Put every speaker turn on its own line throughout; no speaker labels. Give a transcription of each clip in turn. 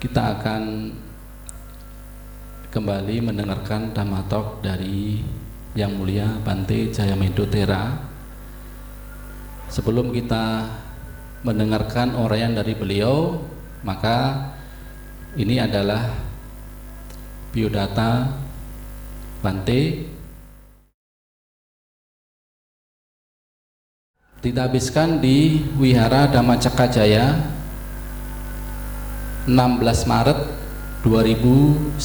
kita akan kembali mendengarkan Dhamma Talk dari Yang Mulia Bante Jayamendra Thera. Sebelum kita mendengarkan uraian dari beliau, maka ini adalah biodata Bante. Kita habiskan di Wihara Dhamma Cakkajaya 16 Maret 2011.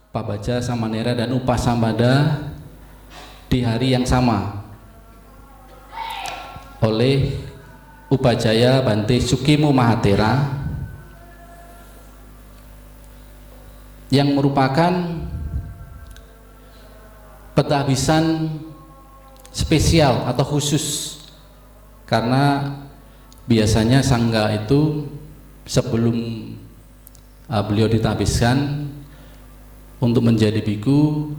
Pak Baja Samanera dan Upasambada di hari yang sama oleh Upajaya Bante Sukimo Mahathera yang merupakan pentahbisan spesial atau khusus, karena biasanya sangga itu sebelum beliau ditahbiskan untuk menjadi biku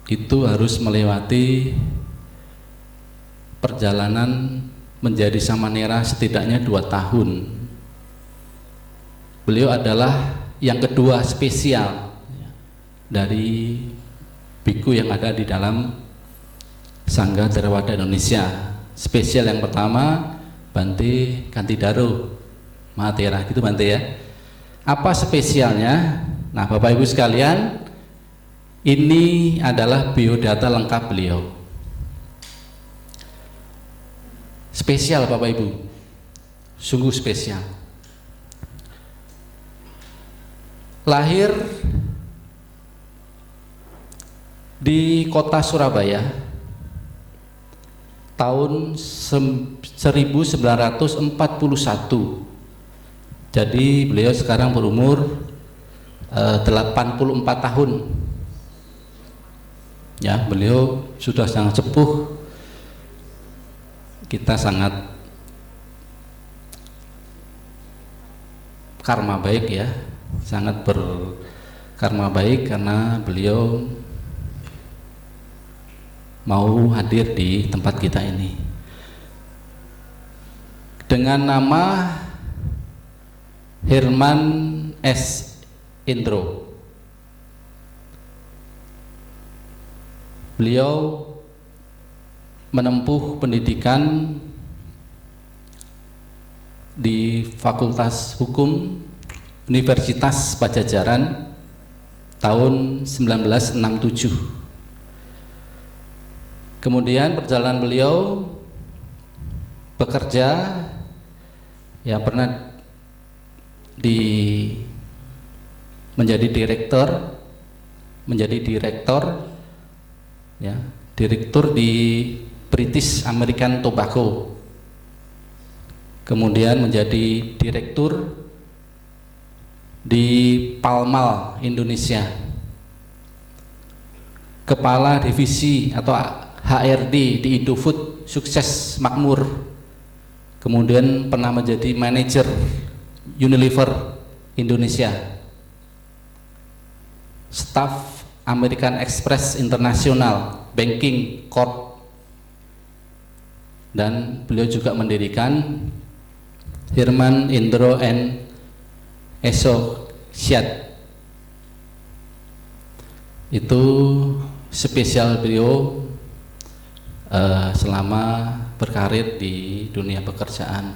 itu harus melewati perjalanan menjadi samanera setidaknya 2 tahun. Beliau adalah yang kedua spesial dari biku yang ada di dalam Sangga Theravada Indonesia. Spesial yang pertama Bante Kantidaro Mahathera, gitu Bante ya. Apa spesialnya? Nah, Bapak Ibu sekalian, ini adalah biodata lengkap beliau. Spesial Bapak Ibu, sungguh spesial. Lahir di kota Surabaya tahun 1941. Jadi beliau sekarang berumur 84 tahun. Ya, beliau sudah sangat sepuh. Kita sangat karma baik ya, sangat berkarma baik karena beliau mau hadir di tempat kita ini dengan nama Herman S. Indro. Beliau menempuh pendidikan di Fakultas Hukum Universitas Padjadjaran tahun 1967. Kemudian perjalanan beliau bekerja, ya pernah menjadi direktur di British American Tobacco. Kemudian menjadi direktur di Palmal Indonesia, kepala divisi atau HRD di Indofood Sukses Makmur, kemudian pernah menjadi manajer Unilever Indonesia, staf American Express International Banking Corp, dan beliau juga mendirikan Herman Indro and Associates. Itu spesial beliau selama berkarir di dunia pekerjaan.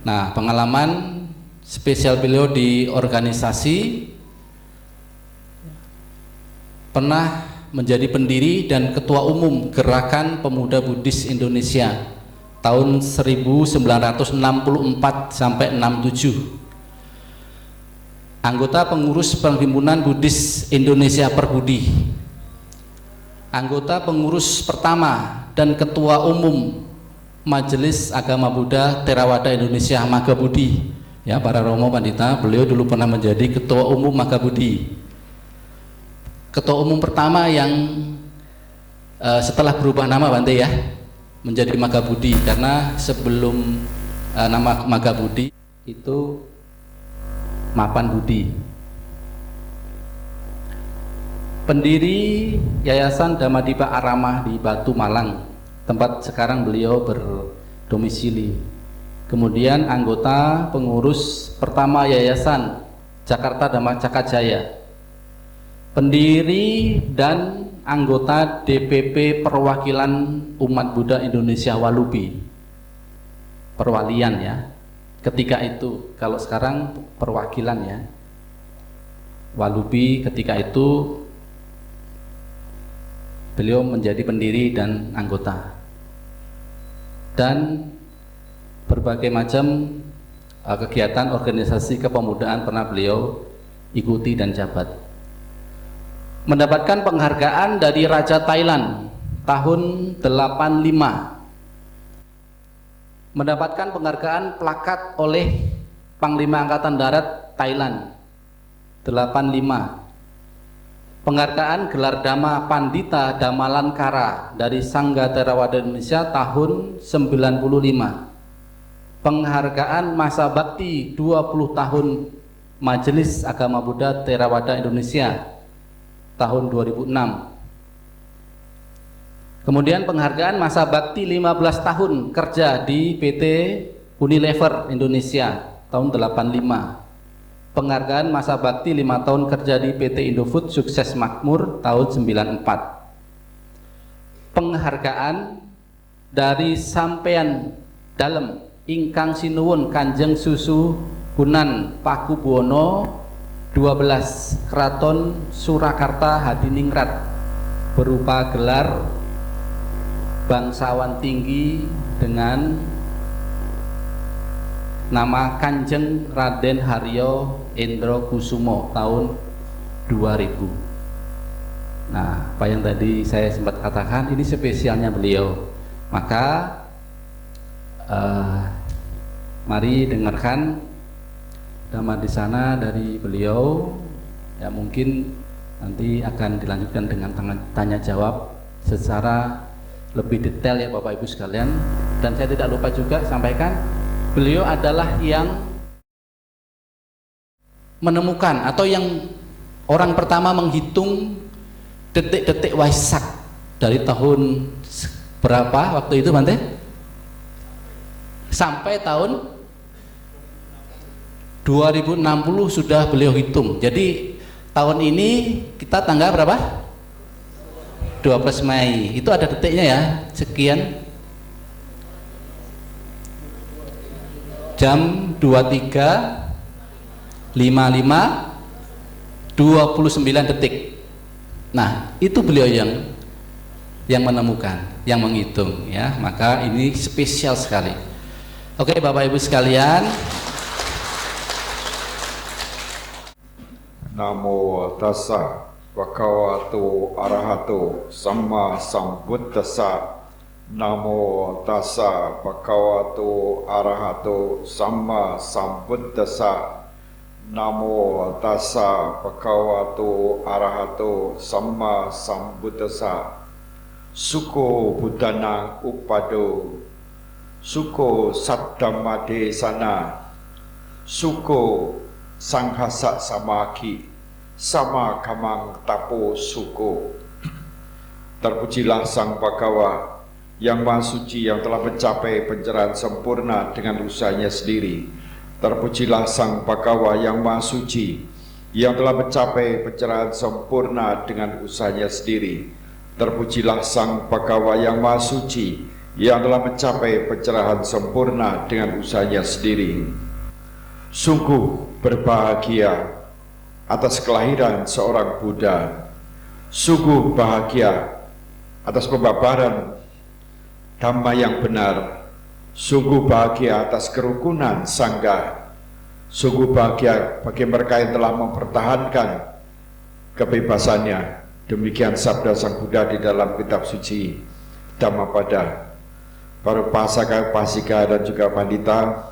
Nah, pengalaman spesial beliau di organisasi, pernah menjadi pendiri dan ketua umum Gerakan Pemuda Buddhis Indonesia tahun 1964 sampai 67. Anggota pengurus Perhimpunan Buddhis Indonesia Perbudi, anggota pengurus pertama dan ketua umum Majelis Agama Buddha Theravada Indonesia Magabudi. Ya, para Romo Pandita, beliau dulu pernah menjadi ketua umum Magabudi. Ketua umum pertama yang setelah berubah nama Bante ya, menjadi Magabudi, karena sebelum nama Magabudi itu Mapan Budi. Pendiri Yayasan Dhammadippa Aramah di Batu Malang, tempat sekarang beliau berdomisili. Kemudian anggota pengurus pertama Yayasan Jakarta Dhamma Cakra Jaya, pendiri dan anggota DPP Perwakilan Umat Buddha Indonesia Walubi, perwalian ya ketika itu, kalau sekarang perwakilan ya, Walubi ketika itu beliau menjadi pendiri dan anggota, dan berbagai macam kegiatan organisasi kepemudaan pernah beliau ikuti dan jabat. Mendapatkan penghargaan dari Raja Thailand tahun 85. Mendapatkan penghargaan plakat oleh Panglima Angkatan Darat Thailand 85. Penghargaan gelar Dhamma Pandita Dhamalankara dari Sangga Theravada Indonesia tahun 95. Penghargaan masa bakti 20 tahun Majelis Agama Buddha Theravada Indonesia tahun 2006. Kemudian penghargaan masa bakti 15 tahun kerja di PT Unilever Indonesia tahun 85. Penghargaan masa bakti 5 tahun kerja di PT Indofood Sukses Makmur tahun 94. Penghargaan dari Sampean Dalem ingkang sinuwun Kanjeng Susu Hunan Pakubuwono 12 Keraton Surakarta Hadiningrat berupa gelar bangsawan tinggi dengan nama Kanjeng Raden Haryo Endro Kusumo tahun 2000. Nah, apa yang tadi saya sempat katakan, ini spesialnya beliau. Maka mari dengarkan Dhamma di sana dari beliau. Ya, mungkin nanti akan dilanjutkan dengan tanya jawab secara lebih detail ya Bapak Ibu sekalian. Dan saya tidak lupa juga sampaikan, beliau adalah yang menemukan atau yang orang pertama menghitung detik-detik Waisak dari tahun berapa waktu itu Bante? Sampai tahun 2060 sudah beliau hitung. Jadi tahun ini kita tanggal berapa? 12 Mei. Itu ada detiknya ya, sekian jam 23.55 29 detik. Nah, itu beliau yang menemukan, yang menghitung ya. Maka ini spesial sekali. Oke Bapak Ibu sekalian,
Namo tassa bhagavato arahato samma sambuddhassa. Namo tassa bhagavato arahato samma sambuddhassa. Namo tassa bhagavato arahato samma sambuddhassa. Suko buddhanang upado, suko saddhamma desana, suko sanghasa samaki, sama kamang tapo suko. Terpujilah Sang Bhagawa yang Maha Suci yang telah mencapai pencerahan sempurna dengan usahanya sendiri. Terpujilah Sang Bhagawa yang Maha Suci yang telah mencapai pencerahan sempurna dengan usahanya sendiri. Terpujilah Sang Bhagawa yang Maha Suci yang telah mencapai pencerahan sempurna dengan usahanya sendiri. Sungguh berbahagia atas kelahiran seorang Buddha. Sungguh bahagia atas pembabaran Dhamma yang benar. Sungguh bahagia atas kerukunan Sangha. Sungguh bahagia bagi mereka yang telah mempertahankan kebebasannya. Demikian sabda Sang Buddha di dalam kitab suci Dhammapada. Para pasaka, pasika dan juga pandita,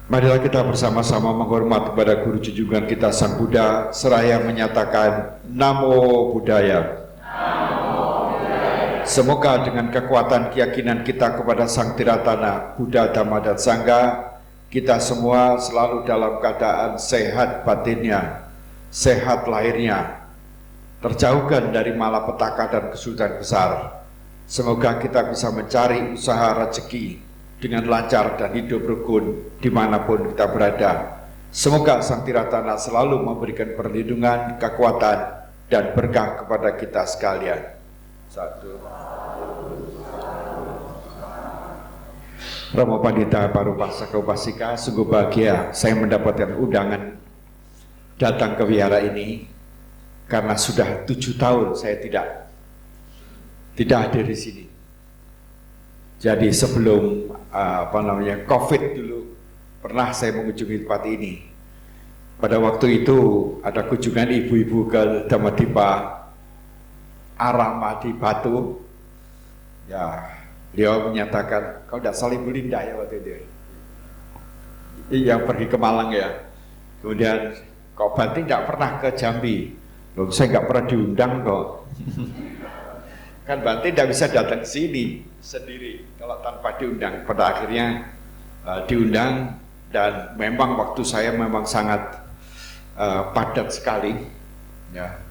marilah kita bersama-sama menghormat kepada guru junjungan kita Sang Buddha seraya menyatakan Namo Buddhaya. Namo Buddhaya. Semoga dengan kekuatan keyakinan kita kepada Sang Tiratana Buddha, Dhamma dan Sangha, kita semua selalu dalam keadaan sehat batinnya, sehat lahirnya, terjauhkan dari malapetaka dan kesulitan besar. Semoga kita bisa mencari usaha rezeki dengan lancar dan hidup rukun dimanapun kita berada. Semoga Sang Tiratana selalu memberikan perlindungan, kekuatan, dan berkah kepada kita sekalian. Satu. Romo Pandita Parupaksa Upasika, sungguh bahagia saya mendapatkan undangan datang ke wihara ini karena sudah 7 tahun saya tidak hadir di sini. Jadi sebelum COVID dulu pernah saya mengunjungi tempat ini. Pada waktu itu ada kunjungan ibu-ibu ke Dhamadipa Arama di Batu. Ya, beliau menyatakan, kau tidak saling Linda ya waktu itu. Yang pergi ke Malang ya. Kemudian kok Banti tidak pernah ke Jambi. Loh, saya nggak pernah diundang kok. Kan Banti tidak bisa datang ke sini sendiri kalau tanpa diundang. Pada akhirnya diundang, dan memang waktu saya memang sangat padat sekali ya,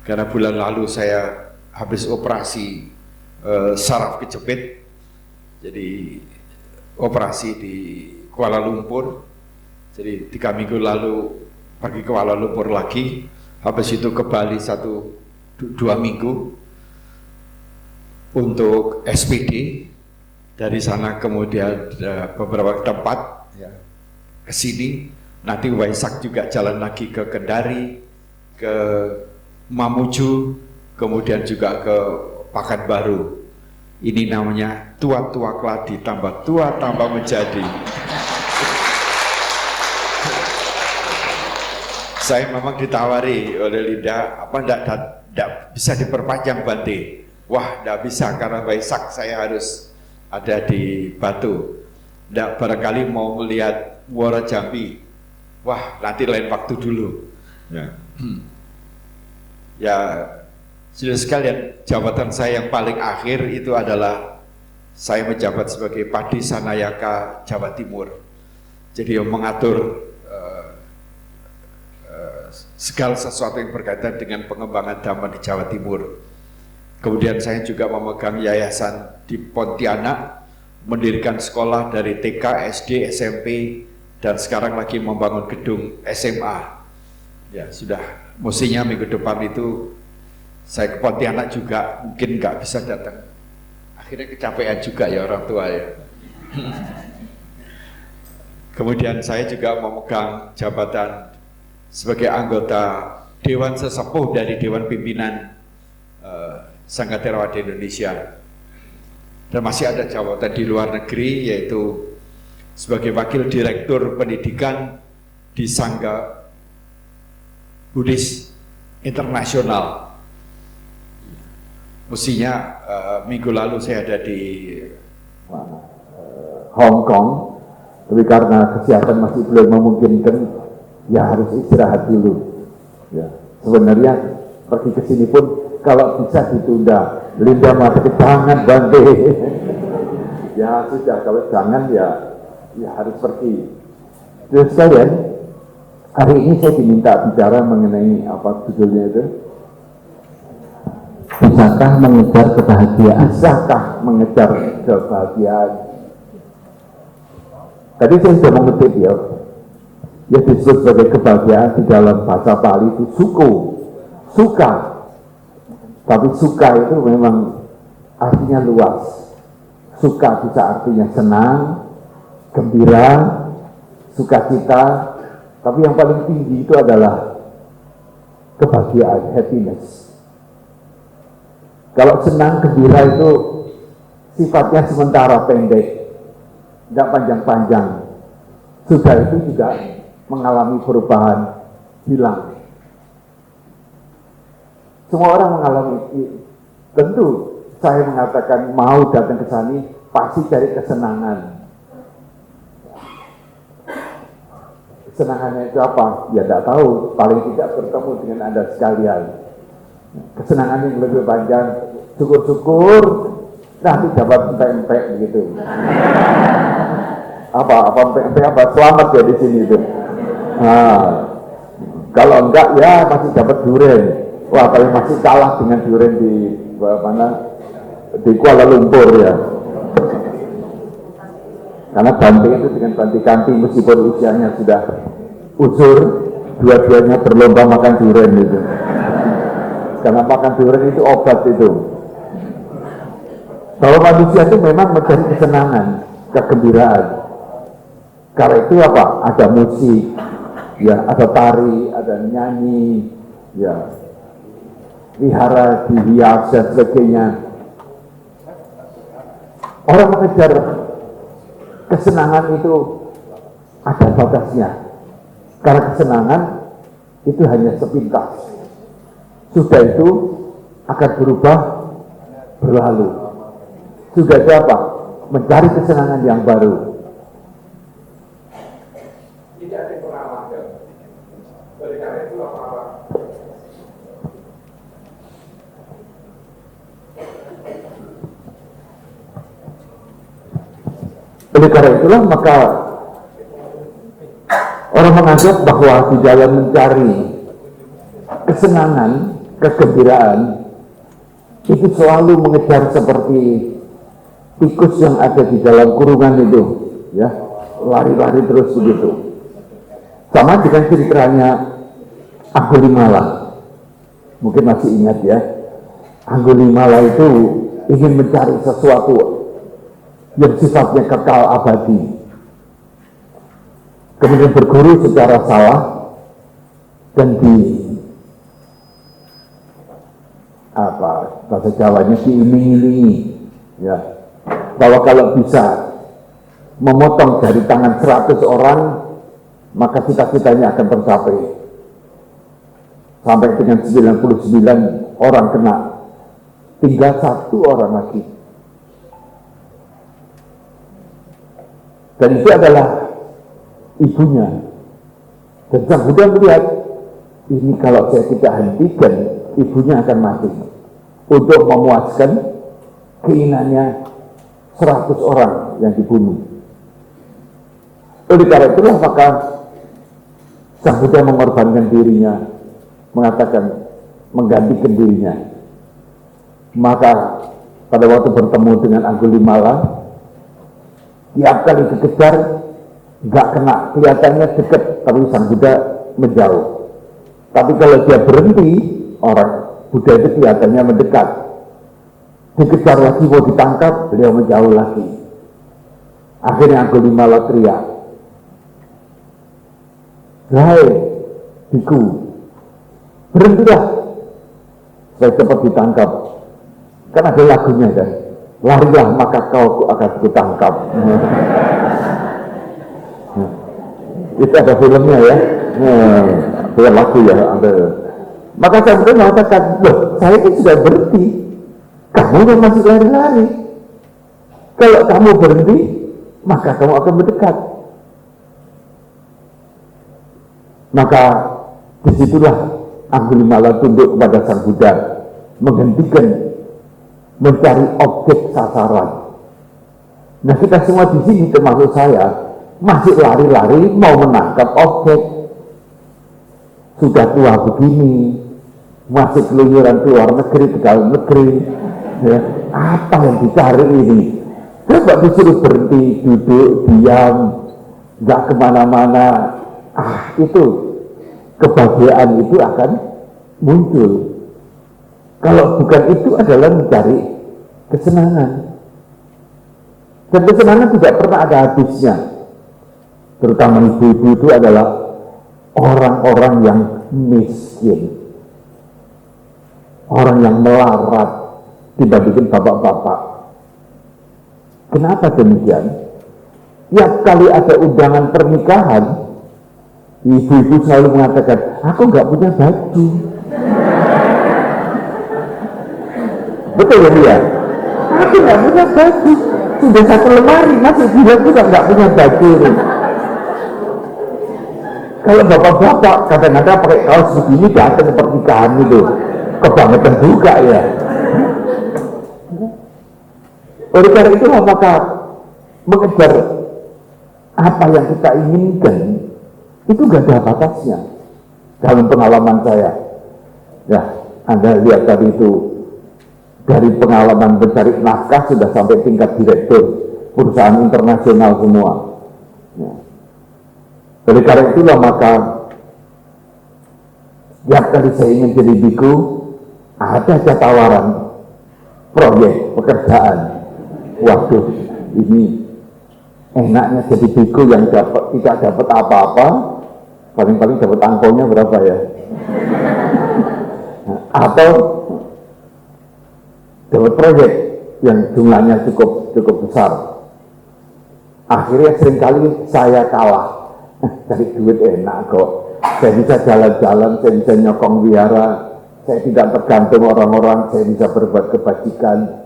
karena bulan lalu saya habis operasi saraf kejepit, jadi operasi di Kuala Lumpur. Jadi 3 minggu lalu pergi ke Kuala Lumpur lagi, habis itu ke Bali 1-2 minggu untuk SPD. Dari sana kemudian beberapa tempat ya, ke sini. Nanti Waisak juga jalan lagi ke Kendari, ke Mamuju, kemudian juga ke Pekanbaru. Ini namanya tua-tua keladi, tambah tua tambah menjadi. Saya memang ditawari oleh Linda, apa enggak bisa diperpanjang Bante? Wah, enggak bisa karena Waisak saya harus ada di Batu. Enggak, barangkali mau melihat Muara Jambi. Wah, nanti lain waktu dulu. Ya, ya sudah sekalian, jabatan saya yang paling akhir itu adalah saya menjabat sebagai Padi Sanayaka Jawa Timur. Jadi yang mengatur segala sesuatu yang berkaitan dengan pengembangan dhamma di Jawa Timur. Kemudian saya juga memegang yayasan di Pontianak, mendirikan sekolah dari TK, SD, SMP, dan sekarang lagi membangun gedung SMA. Ya sudah, mestinya minggu depan itu saya ke Pontianak juga, mungkin nggak bisa datang. Akhirnya kecapean juga ya orang tua ya. Kemudian saya juga memegang jabatan sebagai anggota Dewan Sesepuh dari Dewan Pimpinan Sangga Theravada Indonesia. Dan masih ada jabatan di luar negeri, yaitu sebagai Wakil Direktur Pendidikan di Sangga Buddhis Internasional. Mestinya minggu lalu saya ada di Hong Kong, tapi karena kesehatan masih belum memungkinkan, ya harus istirahat dulu. Ya, sebenarnya pergi ke sini pun kalau bisa ditunda. Linda mati jangan Bante. Ya sudah, kalau jangan ya harus pergi. Terus sekalian, hari ini saya diminta bicara mengenai apa judulnya itu? Bisakah mengejar kebahagiaan? Bisakah mengejar kebahagiaan? Tadi saya sudah mengutip ya, disebut sebagai kebahagiaan di dalam bahasa Pali itu suka. Tapi suka itu memang artinya luas. Suka bisa artinya senang, gembira, sukacita, tapi yang paling tinggi itu adalah kebahagiaan, happiness. Kalau senang, gembira itu sifatnya sementara, pendek, tidak panjang-panjang. Sudah itu juga mengalami perubahan, hilang. Semua orang mengalami itu. Tentu saya mengatakan mau datang ke sini pasti cari kesenangan. Kesenangannya itu apa? Ya tidak tahu, paling tidak bertemu dengan Anda sekalian. Kesenangan yang lebih panjang, syukur-syukur nanti dapat empek-empek begitu. Apa empek-empek apa? Selamat ya di sini itu. Nah, kalau enggak ya masih dapat durian. Wah, paling masih kalah dengan durian di mana? Di Kuala Lumpur ya.
Karena Bante itu dengan Bante Kanti meskipun usianya sudah uzur, dua-duanya berlomba makan durian itu. Karena makan durian itu obat itu. Bahwa manusia itu memang mencari kesenangan, kegembiraan. Karena itu apa? Ada musik, ya, ada tari, ada nyanyi, ya, wihara, dihias dan sebagainya. Orang mengejar kesenangan itu ada batasnya. Karena kesenangan itu hanya sepintas. Sudah itu akan berubah, berlalu. Sudah itu apa? Mencari kesenangan yang baru. Tidak ada pengalaman. Oleh karena itu apa? Oleh karena itulah maka orang menganggap bahwa di dalam mencari kesenangan, kegembiraan itu selalu mengejar seperti tikus yang ada di dalam kurungan itu, ya, lari-lari terus begitu. Sama dengan ceritanya Anggulimala. Mungkin masih ingat ya, Anggulimala itu ingin mencari sesuatu yang sifatnya kekal abadi. Kemudian berguru secara salah dan bahasa Jawanya diiming-imingi, ya, bahwa kalau bisa memotong dari tangan 100 orang maka cita-citanya akan tercapai. Sampai dengan 99 orang kena, tinggal 1 orang lagi. Dan itu adalah ibunya. Dan Sang Buddha melihat, ini kalau saya tidak hentikan, ibunya akan mati. Untuk memuaskan keinginannya 100 orang yang dibunuh. Oleh karena itulah maka Sang Buddha mengorbankan dirinya, mengatakan menggantikan dirinya. Maka pada waktu bertemu dengan Anggulimala, tiap kali dikejar nggak kena, kelihatannya dekat, tapi Sang Buddha menjauh. Tapi kalau dia berhenti, orang Buddha itu kelihatannya mendekat. Dikejar lagi, mau ditangkap, beliau menjauh lagi. Akhirnya Anggulimala teriak, "Hai, biku, berhentilah, saya cepat ditangkap." Kan ada lagunya kan, "Larilah maka kau akan ditangkap." Itu ada filmnya ya, bukan lagu ya, ada. Maka Sang Buddha mengatakan, "Loh, saya ini sudah berhenti, kamu yang masih lari-lari. Kalau kamu berhenti, maka kamu akan mendekat." Maka disitulah Anggulimala tunduk kepada Sang Buddha, menghentikan mencari objek sasaran. Nah, kita semua di sini termasuk saya masih lari-lari mau menangkap objek. Sudah tua begini, masih keluyuran ke luar negeri, ke dalam negeri, ya, apa yang dicari ini? Coba disuruh berhenti, duduk, diam, nggak kemana-mana, itu kebahagiaan itu akan muncul. Kalau bukan itu adalah mencari kesenangan. Dan kesenangan tidak pernah ada habisnya. Terutama ibu-ibu itu adalah orang-orang yang miskin, orang yang melarat dibandingkan bapak-bapak. Kenapa demikian? Tiap kali ada undangan pernikahan, ibu-ibu selalu mengatakan, "Aku nggak punya baju." Betul ya dia? Aku nggak punya baju. Sudah 1 lemari, masih bilang juga nggak punya baju. Kalau bapak-bapak kadang-kadang pakai kaos begini datang ke pernikahan itu, kebangetan juga ya. Oleh karena itu maka mengejar apa yang kita inginkan itu gak ada batasnya. Dalam pengalaman saya, ya, Anda lihat tadi itu, dari pengalaman mencari nafkah sudah sampai tingkat direktur, perusahaan internasional semua. Ya. Oleh karena itulah maka setiap kali saya ingin jadi biku, ada aja tawaran proyek pekerjaan. Waduh, ini enaknya jadi biku yang tidak dapat apa-apa, paling-paling dapat angpaunya berapa ya? Atau dapat proyek yang jumlahnya cukup besar. Akhirnya seringkali saya kalah. Cari duit enak kok. Saya bisa jalan-jalan, saya bisa nyokong wihara, saya tidak tergantung orang-orang, saya bisa berbuat kebajikan.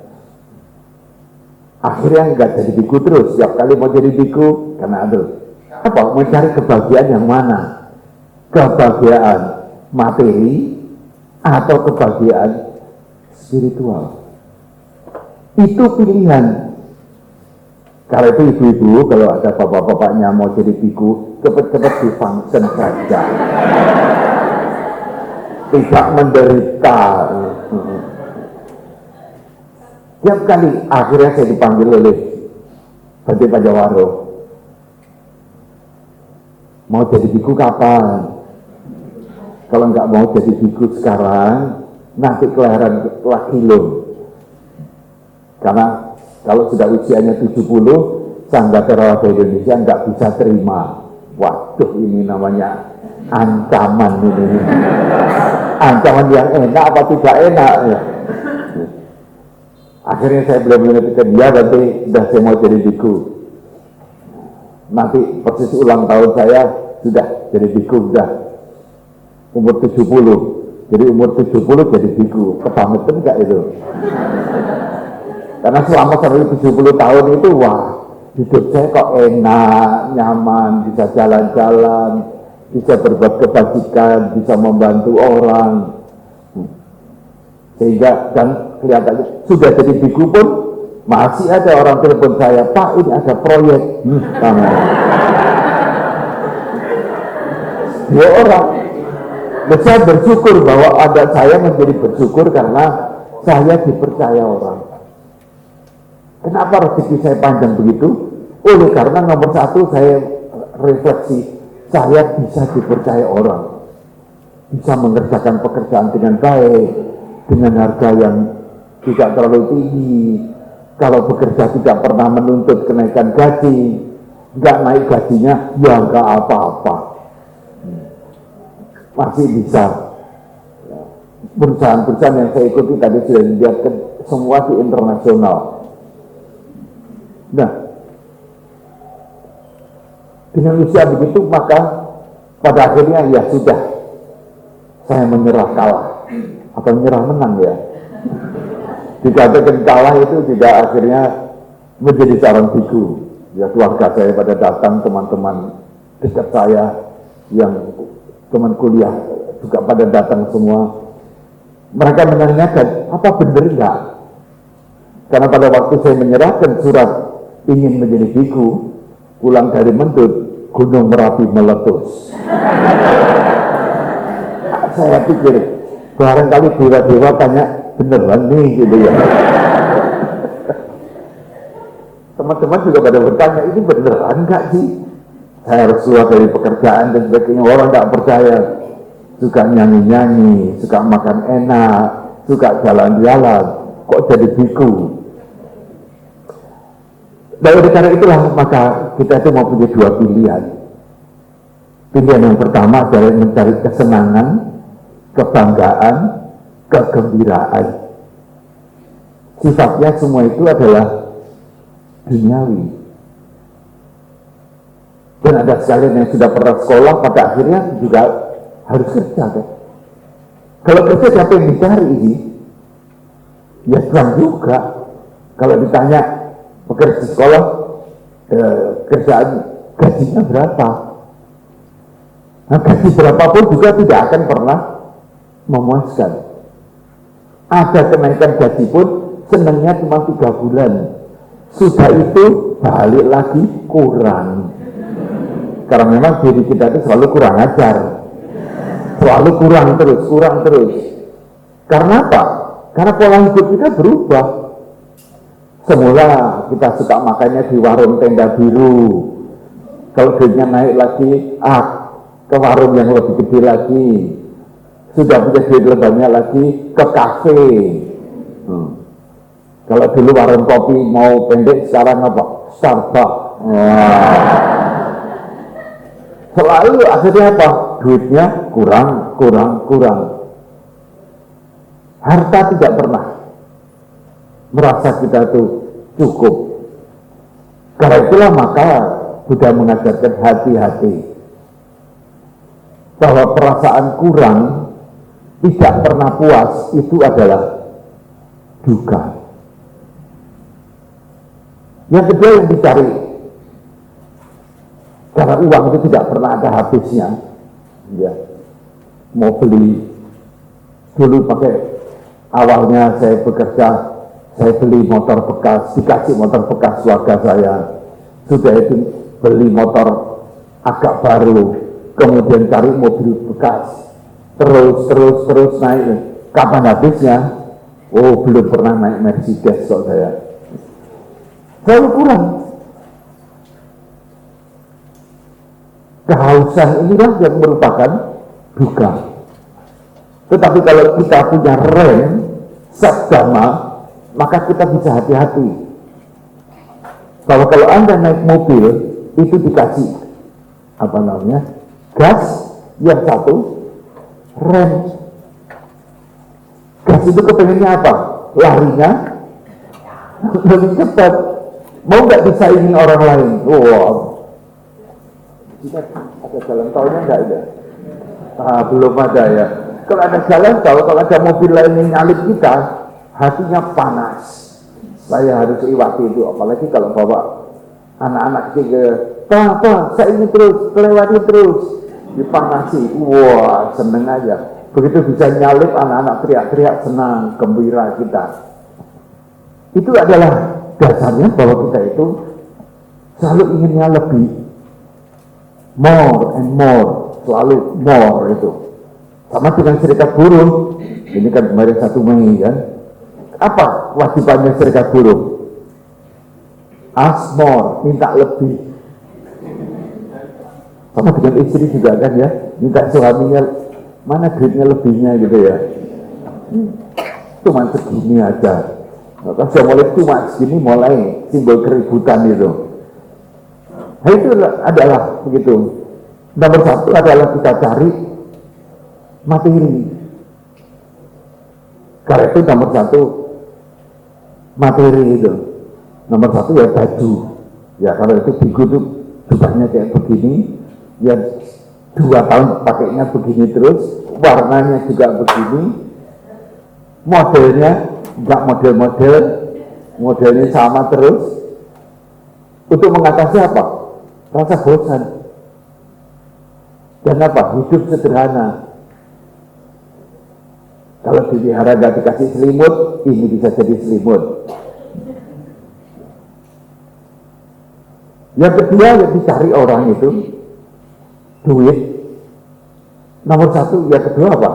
Akhirnya nggak jadi biku terus. Setiap kali mau jadi biku, karena mencari kebahagiaan yang mana? Kebahagiaan materi atau kebahagiaan spiritual? Itu pilihan. Karena itu ibu-ibu, kalau ada bapak-bapaknya mau jadi biku, cepat-cepat di function saja. Tidak menderita. Tiap kali akhirnya saya dipanggil oleh Bante Pajawaro. Mau jadi biku kapan? Kalau nggak mau jadi biku sekarang, nanti kelahiran lagi loh. Karena kalau sudah usianya 70, Sangga Theravada Indonesia nggak bisa terima. Waduh, ini namanya ancaman ini. Ancaman yang enak apa tidak enak ya. Akhirnya saya belum menentukan dia, nanti sudah saya mau jadi biku. Nanti persis ulang tahun saya sudah jadi biku, sudah umur 70. Jadi umur 70 jadi biku. Kebangetan enggak itu? Karena selama 70 tahun itu, wah, hidup saya kok enak, nyaman, bisa jalan-jalan, bisa berbuat kebajikan, bisa membantu orang. Sehingga, dan kelihatannya, sudah jadi biku pun, masih ada orang telepon saya, Pak, ini ada proyek. Dua orang. Dan saya bersyukur bahwa ada saya menjadi bersyukur karena saya dipercaya orang. Kenapa rezeki saya panjang begitu? Oleh karena nomor satu saya refleksi, saya bisa dipercaya orang, bisa mengerjakan pekerjaan dengan baik, dengan harga yang tidak terlalu tinggi. Kalau bekerja tidak pernah menuntut kenaikan gaji, nggak naik gajinya, ya nggak apa-apa, masih bisa. Perusahaan-perusahaan yang saya ikuti tadi sudah dilihatkan semua di internasional. Nah, dengan usia begitu maka pada akhirnya ya sudah, saya menyerah kalah atau menyerah menang ya. Dikatakan kalah itu tidak akhirnya menjadi seorang biku. Ya keluarga saya pada datang, teman-teman dekat saya yang teman kuliah juga pada datang semua. Mereka menanyakan, apa benar enggak? Karena pada waktu saya menyerahkan surat ingin menjadi biku, pulang dari Mendut, Gunung Merapi meletus. Saya pikir, barangkali dewa-dewa tanya, beneran nih gitu ya. Teman-teman juga pada bertanya, ini beneran enggak sih? Saya harus keluar dari pekerjaan dan sebagainya. Orang enggak percaya. Suka nyanyi-nyanyi, suka makan enak, suka jalan-jalan, kok jadi biku? Dan oleh karena itulah maka kita itu mau punya dua pilihan. Pilihan yang pertama adalah mencari kesenangan, kebanggaan, kegembiraan. Sifatnya semua itu adalah duniawi. Dan ada sekalian yang sudah pernah sekolah pada akhirnya juga harus kerja kan? Kalau kerja siapa yang dicari ini? Ya Tuhan juga. Kalau ditanya pekerja sekolah, kerjaan gajinya berapa? Nah, gaji berapapun juga tidak akan pernah memuaskan. Ada kenaikan gaji pun senangnya cuma 3 bulan. Sudah itu balik lagi kurang. Karena memang diri kita itu selalu kurang ajar. Selalu kurang terus. Karena apa? Karena pola hidup kita berubah. Semula kita suka makannya di warung tenda biru. Kalau duitnya naik lagi, ke warung yang lebih gede lagi. Sudah punya duit lebih banyak lagi, ke kafe. Kalau dulu warung kopi mau pendek, sekarang apa? Starbucks. Selalu akhirnya apa? Duitnya kurang. Harta tidak pernah merasa kita itu cukup. Karena itulah maka Buddha mengajarkan hati-hati bahwa perasaan kurang, tidak pernah puas itu adalah duka. Yang kedua yang dicari, karena uang itu tidak pernah ada habisnya. Ya, mau beli dulu pakai, awalnya saya bekerja, saya beli motor bekas, dikasih motor bekas keluarga saya. Sudah itu beli motor agak baru, kemudian cari mobil bekas, terus naik. Kapan habisnya? Oh, belum pernah naik Mercedes kok saya. Selalu kurang. Kehausan inilah yang merupakan duka. Tetapi kalau kita punya rem sabdama, maka kita bisa hati-hati bahwa kalau Anda naik mobil itu dikasih gas, yang satu rem. Gas itu kepengennya apa? Larinya lebih cepat, mau nggak disaingi orang lain. Ada jalan tolnya nggak ada? Belum ada ya. Kalau ada jalan tol, kalau ada mobil lain yang nyalip kita, hatinya panas. Saya harus lewati itu, apalagi kalau bawa anak-anak kecil, Pak, saya ini terus, lewati terus, dipanasi. Wah, seneng aja. Begitu bisa nyalip, anak-anak teriak-teriak, senang, gembira kita. Itu adalah dasarnya bahwa kita itu selalu inginnya lebih, more and more, selalu more itu. Sama dengan serikat buruh, ini kan kemarin 1 Mei kan. Apa wajibannya serikat buruh? Ask more, minta lebih. Sama dengan istri juga kan ya, minta suaminya, mana duitnya lebihnya gitu ya. Cuma segini aja. Kalau sudah mulai cuma segini, mulai simbol keributan itu. Nah itu adalah begitu. Nomor 1 adalah kita cari materi. Karena itu nomor 1 materi itu. Nomor 1 ya baju. Ya kalau itu bigu itu jubahnya kayak begini, ya 2 tahun pakainya begini terus, warnanya juga begini, modelnya enggak model-model, modelnya sama terus. Untuk mengatasi apa? Rasa bosan. Dan apa? Hidup sederhana. Kalau dipelihara nggak dikasih selimut, ini bisa jadi selimut. Yang kedua yang dicari orang itu duit. Nomor 1, yang kedua apa?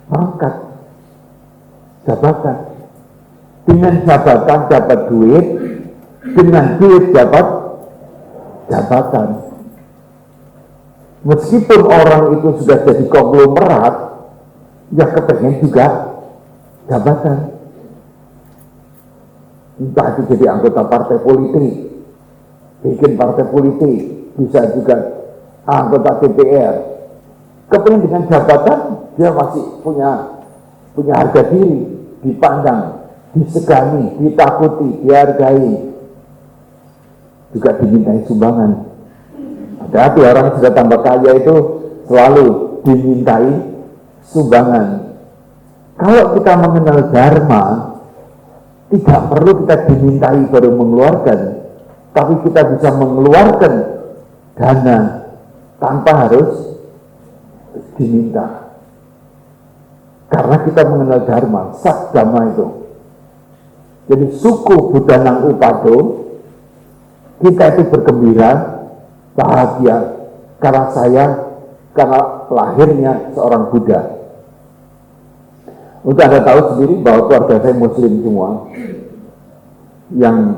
Pangkat, jabatan. Dengan jabatan dapat duit, dengan duit dapat jabatan. Meskipun orang itu sudah jadi konglomerat, ya kepengen juga jabatan. Entah itu jadi anggota partai politik, bikin partai politik, bisa juga anggota DPR. Kepengen dengan jabatan, dia masih punya harga diri, dipandang, disegani, ditakuti, dihargai, juga dimintai sumbangan. Hati-hati, orang sudah tambah kaya itu selalu dimintai sumbangan. Kalau kita mengenal dharma, tidak perlu kita dimintai baru mengeluarkan, tapi kita bisa mengeluarkan dana tanpa harus diminta. Karena kita mengenal dharma, sabdama itu. Jadi suku Buddha Nang Upado, kita itu bergembira, bahagia karena lahirnya seorang Buddha. Untuk Anda tahu sendiri bahwa keluarga saya Muslim semua. yang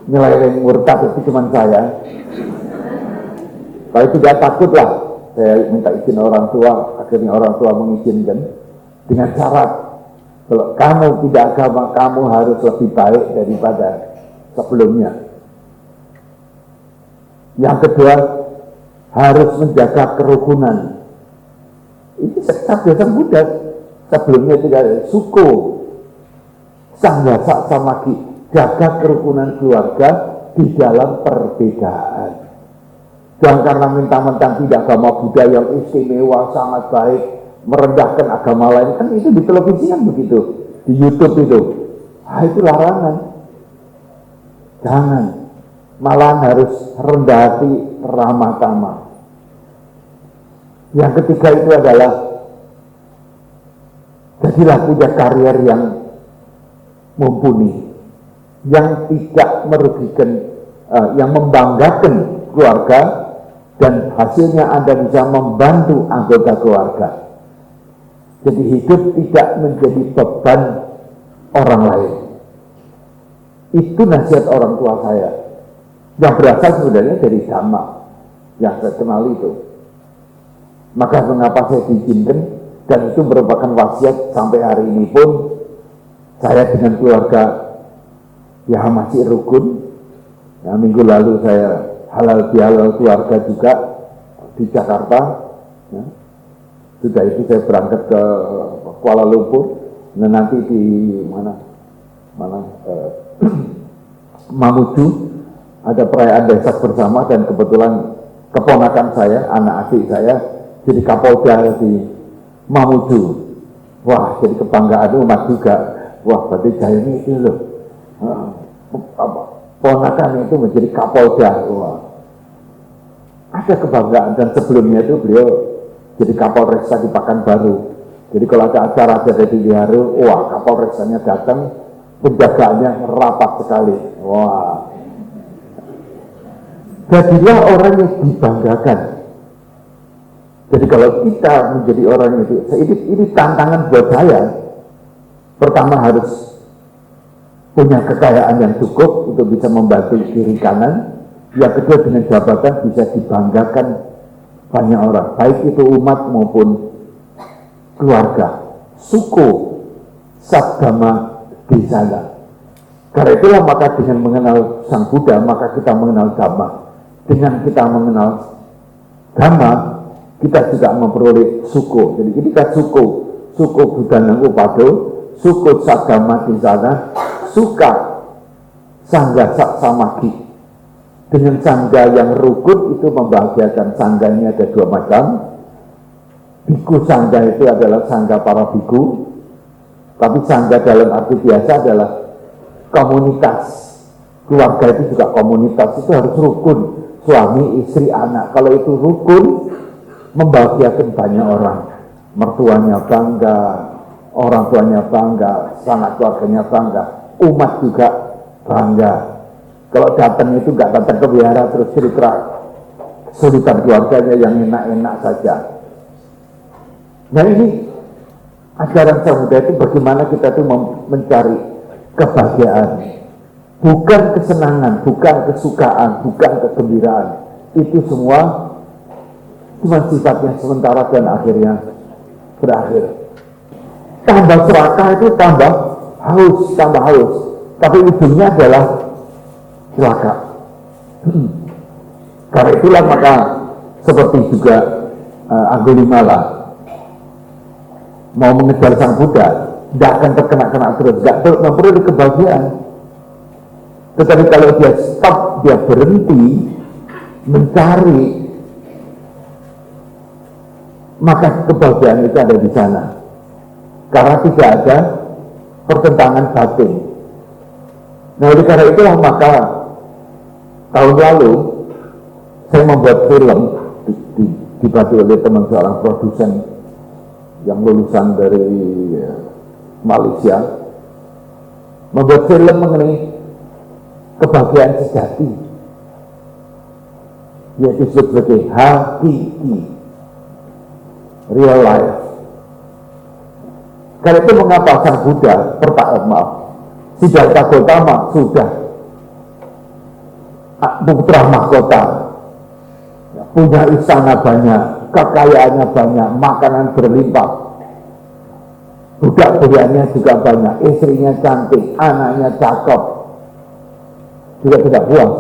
nyeleweng murtad itu cuma saya. Kalau tidak takutlah, saya minta izin orang tua, akhirnya orang tua mengizinkan dengan syarat kalau kamu tidak agama, kamu harus lebih baik daripada sebelumnya. Yang kedua, harus menjaga kerukunan. Ini sabda Sang Buddha. Sebelumnya tidak ada suku, sanggasa samaki, jaga kerukunan keluarga di dalam perbedaan. Jangan karena mentang-mentang tidak agama Buddha yang istimewa, sangat baik, merendahkan agama lain. Kan itu di televisi kan begitu, di YouTube itu. Itu larangan. Jangan. Malah harus rendah hati, ramah tamah. Yang ketiga itu adalah jadilah punya karier yang mumpuni, yang tidak merugikan, yang membanggakan keluarga, dan hasilnya Anda bisa membantu anggota keluarga. Jadi hidup tidak menjadi beban orang lain. Itu nasihat orang tua saya, yang berasal sebenarnya dari Dhamma yang saya kenal itu. Maka mengapa saya diizinkan, dan itu merupakan wasiat sampai hari ini pun saya dengan keluarga ya masih rukun. Ya, minggu lalu saya halal bihalal keluarga juga di Jakarta. Ya. Sudah itu saya berangkat ke Kuala Lumpur. Nah, nanti di Mamuju ada perayaan Waisak bersama, dan kebetulan keponakan saya, anak adik saya jadi Kapolda di Mamuju. Wah, jadi kebanggaan umat juga. Wah, berarti saya ini itu loh, ponakan itu menjadi Kapolda. Wah, ada kebanggaan. Dan sebelumnya itu beliau jadi Kapolresta di Pekanbaru. Jadi kalau ada acara jadi di Biharu, wah, Kapolrestanya datang, penjagaannya rapat sekali. Wah, jadilah orang yang dibanggakan. Jadi kalau kita menjadi orang itu, ini tantangan buat saya. Pertama harus punya kekayaan yang cukup untuk bisa membantu kiri kanan. Yang kedua dengan jabatan bisa dibanggakan banyak orang, baik itu umat maupun keluarga, suku, sabdama, desana. Karena itulah maka dengan mengenal Sang Buddha, maka kita mengenal Dhamma. Dengan kita mengenal Dhamma, kita juga memperoleh suku. Jadi ini kan suku Buddhanang Upado, suku Sagama Desana, suka sangga samaki. Dengan sangga yang rukun itu membahagiakan. Sangganya ada dua macam. Biku sangga itu adalah sangga para biku, tapi sangga dalam arti biasa adalah komunitas. Keluarga itu juga komunitas, itu harus rukun. Suami, istri, anak. Kalau itu rukun, membahagiakan banyak orang. Mertuanya bangga, orang tuanya bangga, sanak keluarganya bangga, umat juga bangga. Kalau datang itu nggak datang ke wihara terus cerita kesulitan keluarganya yang enak-enak saja. Nah, ini ajaran Sang Buddha itu bagaimana kita tuh mencari kebahagiaan, bukan kesenangan, bukan kesukaan, bukan kegembiraan. Itu semua cuma sifatnya sementara dan akhirnya berakhir. Tambah serakah itu tambah haus, tapi ujungnya adalah celaka. Karena itulah maka seperti juga Angulimala mau mengejar Sang Buddha, tidak akan terkena terus, tidak memperoleh kebahagiaan. Tetapi kalau dia stop, dia berhenti mencari, maka kebahagiaan itu ada di sana. Karena tidak ada pertentangan batin. Nah, oleh karena itulah maka tahun lalu saya membuat film dibantu oleh teman seorang produsen yang lulusan dari Malaysia, membuat film mengenai kebahagiaan sejati, yaitu disebut sebagai hakiki, real life. Karena itu mengapa Sang Buddha, Siddhartha Gautama sudah putra mahkota, punya istana banyak, kekayaannya banyak, makanan berlimpah, budak budakannya juga banyak, istrinya cantik, anaknya cakep, juga tidak puas.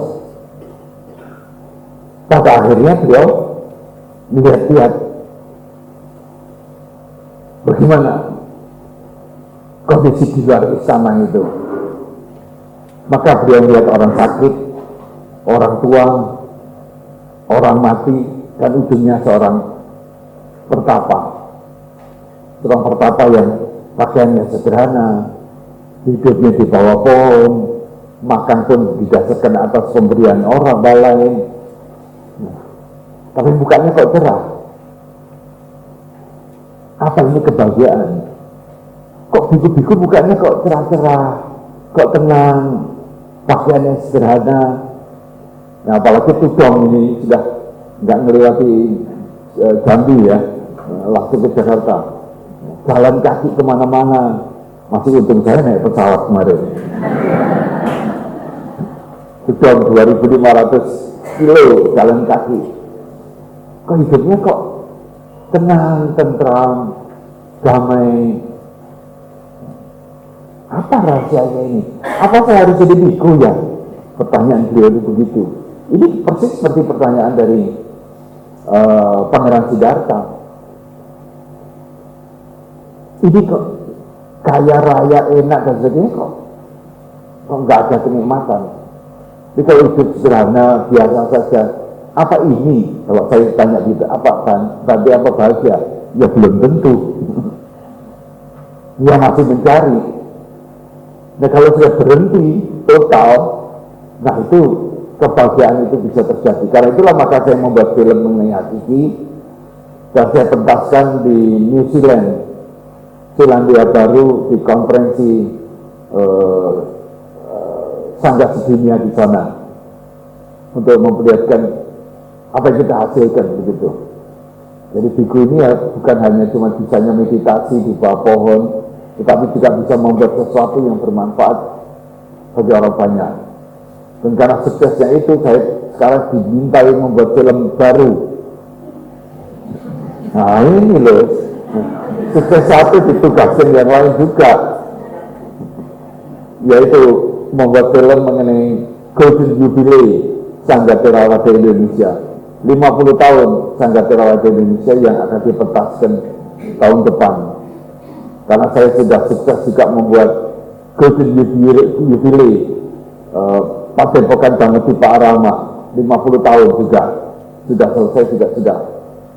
Pada akhirnya beliau melihat-lihat bagaimana kondisi di luar istana itu. Maka beliau melihat orang sakit, orang tua, orang mati, dan ujungnya seorang pertapa. Seorang pertapa yang pakaiannya sederhana, hidupnya di bawah pohon, makan pun didasarkan atas pemberian orang lain. Tapi mukanya kok cerah. Apa ini kebahagiaan? Kok biku-biku mukanya kok cerah-cerah, kok tenang, pakaiannya sederhana. Nah, apalagi Tudong ini sudah nggak melewati Jambi ya, langsung ke Jakarta. Jalan kaki kemana-mana. Masih untung saya naik pesawat kemarin. Tudong 2.500 kilo jalan kaki. Kok hidupnya kok tenang, tentram, damai. Apa rahasianya ini? Apa saya harus jadi biku ya? Pertanyaan beliau itu begitu. Ini persis seperti pertanyaan dari Pangeran Siddhartha. Ini kok kaya raya enak dan sebagainya kok nggak ada kenikmatan. Jadi kalau hidup sederhana biasa saja. Apa ini? Kalau saya tanya gitu, apa berarti apa bahagia? Ya belum tentu. Dia masih mencari. Nah kalau sudah berhenti total, nah itu kebahagiaan itu bisa terjadi. Karena itulah maka saya membuat film mengenai Hakiki dan saya pentaskan di New Zealand, Selandia Baru, di konferensi Sangga Sedunia di sana untuk memperlihatkan apa yang kita hasilkan begitu. Jadi biku ini ya bukan hanya cuma bisanya meditasi di bawah pohon, tetapi juga bisa membuat sesuatu yang bermanfaat bagi orang banyak. Dan karena suksesnya itu, saya sekarang dimintai membuat film baru. Nah ini loh, sukses satu ditugasin yang lain juga, yaitu membuat film mengenai Golden Jubilee Sangga Theravada Indonesia. 50 tahun Sangga Theravada Indonesia yang akan dipentaskan tahun depan. Karena saya sudah sukses juga membuat Golden Jubilee Padepokan Banget di Pak Arama 50 tahun juga sudah selesai,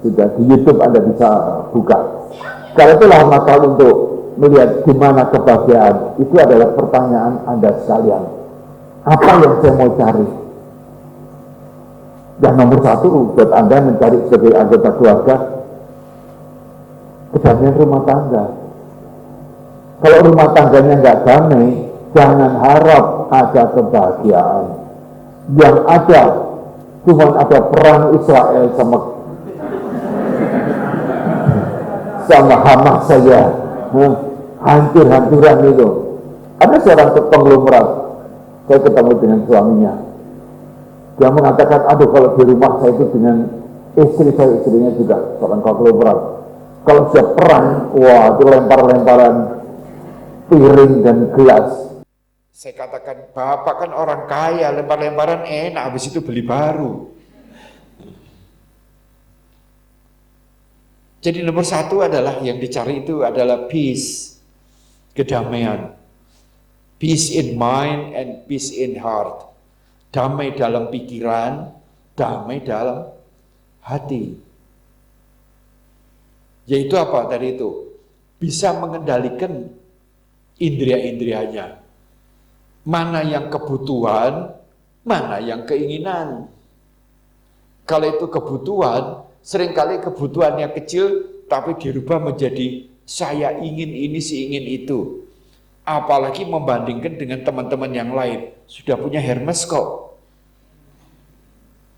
sudah di YouTube Anda bisa buka. Karena itulah maka untuk melihat di mana kebahagiaan itu adalah pertanyaan Anda sekalian. Apa yang saya mau cari? Yang nomor satu buat Anda mencari sebagai anggota keluarga kedamaian rumah tangga. Kalau rumah tangganya nggak damai, jangan harap ada kebahagiaan. Yang ada cuma ada perang Israel sama Hamas saja, hancur-hancuran itu. Ada seorang konglomerat, saya ketemu dengan suaminya. Dia mengatakan, aduh kalau di rumah saya itu dengan istri saya, istrinya juga seorang konglomerat. Kalau sudah perang, wah itu lempar-lemparan piring dan gelas.
Saya katakan, Bapak kan orang kaya, lempar-lemparan enak, habis itu beli baru. Jadi nomor satu adalah yang dicari itu adalah peace, kedamaian. Peace in mind and peace in heart. Damai dalam pikiran, damai dalam hati. Yaitu apa tadi itu? Bisa mengendalikan indria-indrianya. Mana yang kebutuhan, mana yang keinginan. Kalau itu kebutuhan, seringkali kebutuhannya kecil, tapi dirubah menjadi saya ingin ini, si ingin itu. Apalagi membandingkan dengan teman-teman yang lain. Sudah punya Hermes kok.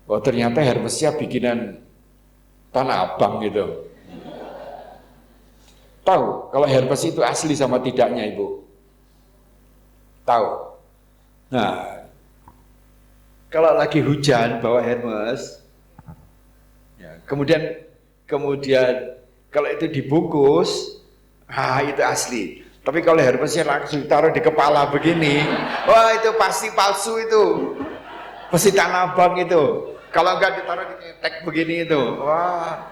Oh ternyata Hermesnya bikinan Tanah Abang gitu. Tahu kalau Hermes itu asli sama tidaknya Ibu? Tahu. Nah, kalau lagi hujan bawa Hermes, ya, kemudian kalau itu dibungkus, itu asli. Tapi kalau Hermesnya langsung taruh di kepala begini, wah itu pasti palsu itu. Pasti Tanah Abang itu. Kalau enggak ditaruh di ketek begini itu, wah.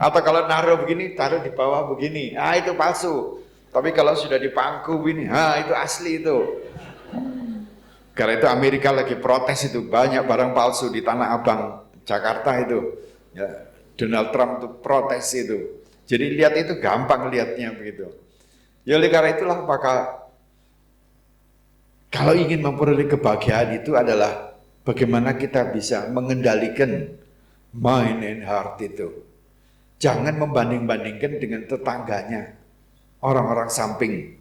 Atau kalau naruh begini, taruh di bawah begini, itu palsu. Tapi kalau sudah dipangku begini, itu asli itu. Karena itu Amerika lagi protes itu, banyak barang palsu di Tanah Abang, Jakarta itu. Ya, Donald Trump itu protes itu. Jadi lihat itu gampang lihatnya begitu. Ya oleh karena itulah maka kalau ingin memperoleh kebahagiaan itu adalah bagaimana kita bisa mengendalikan mind and heart itu. Jangan membanding-bandingkan dengan tetangganya, orang-orang samping.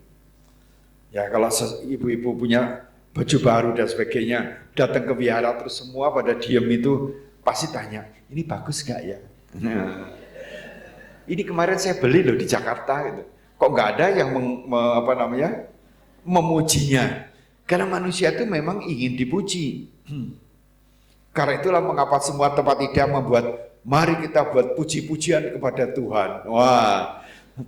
Ya kalau ibu-ibu punya baju baru dan sebagainya, datang ke wihara terus semua pada diem itu pasti tanya, ini bagus gak ya? Nah, ini kemarin saya beli loh di Jakarta gitu. Kok nggak ada yang memujinya? Karena manusia itu memang ingin dipuji. Karena itulah mengapa semua tempat ibadah membuat, mari kita buat puji-pujian kepada Tuhan. Wah,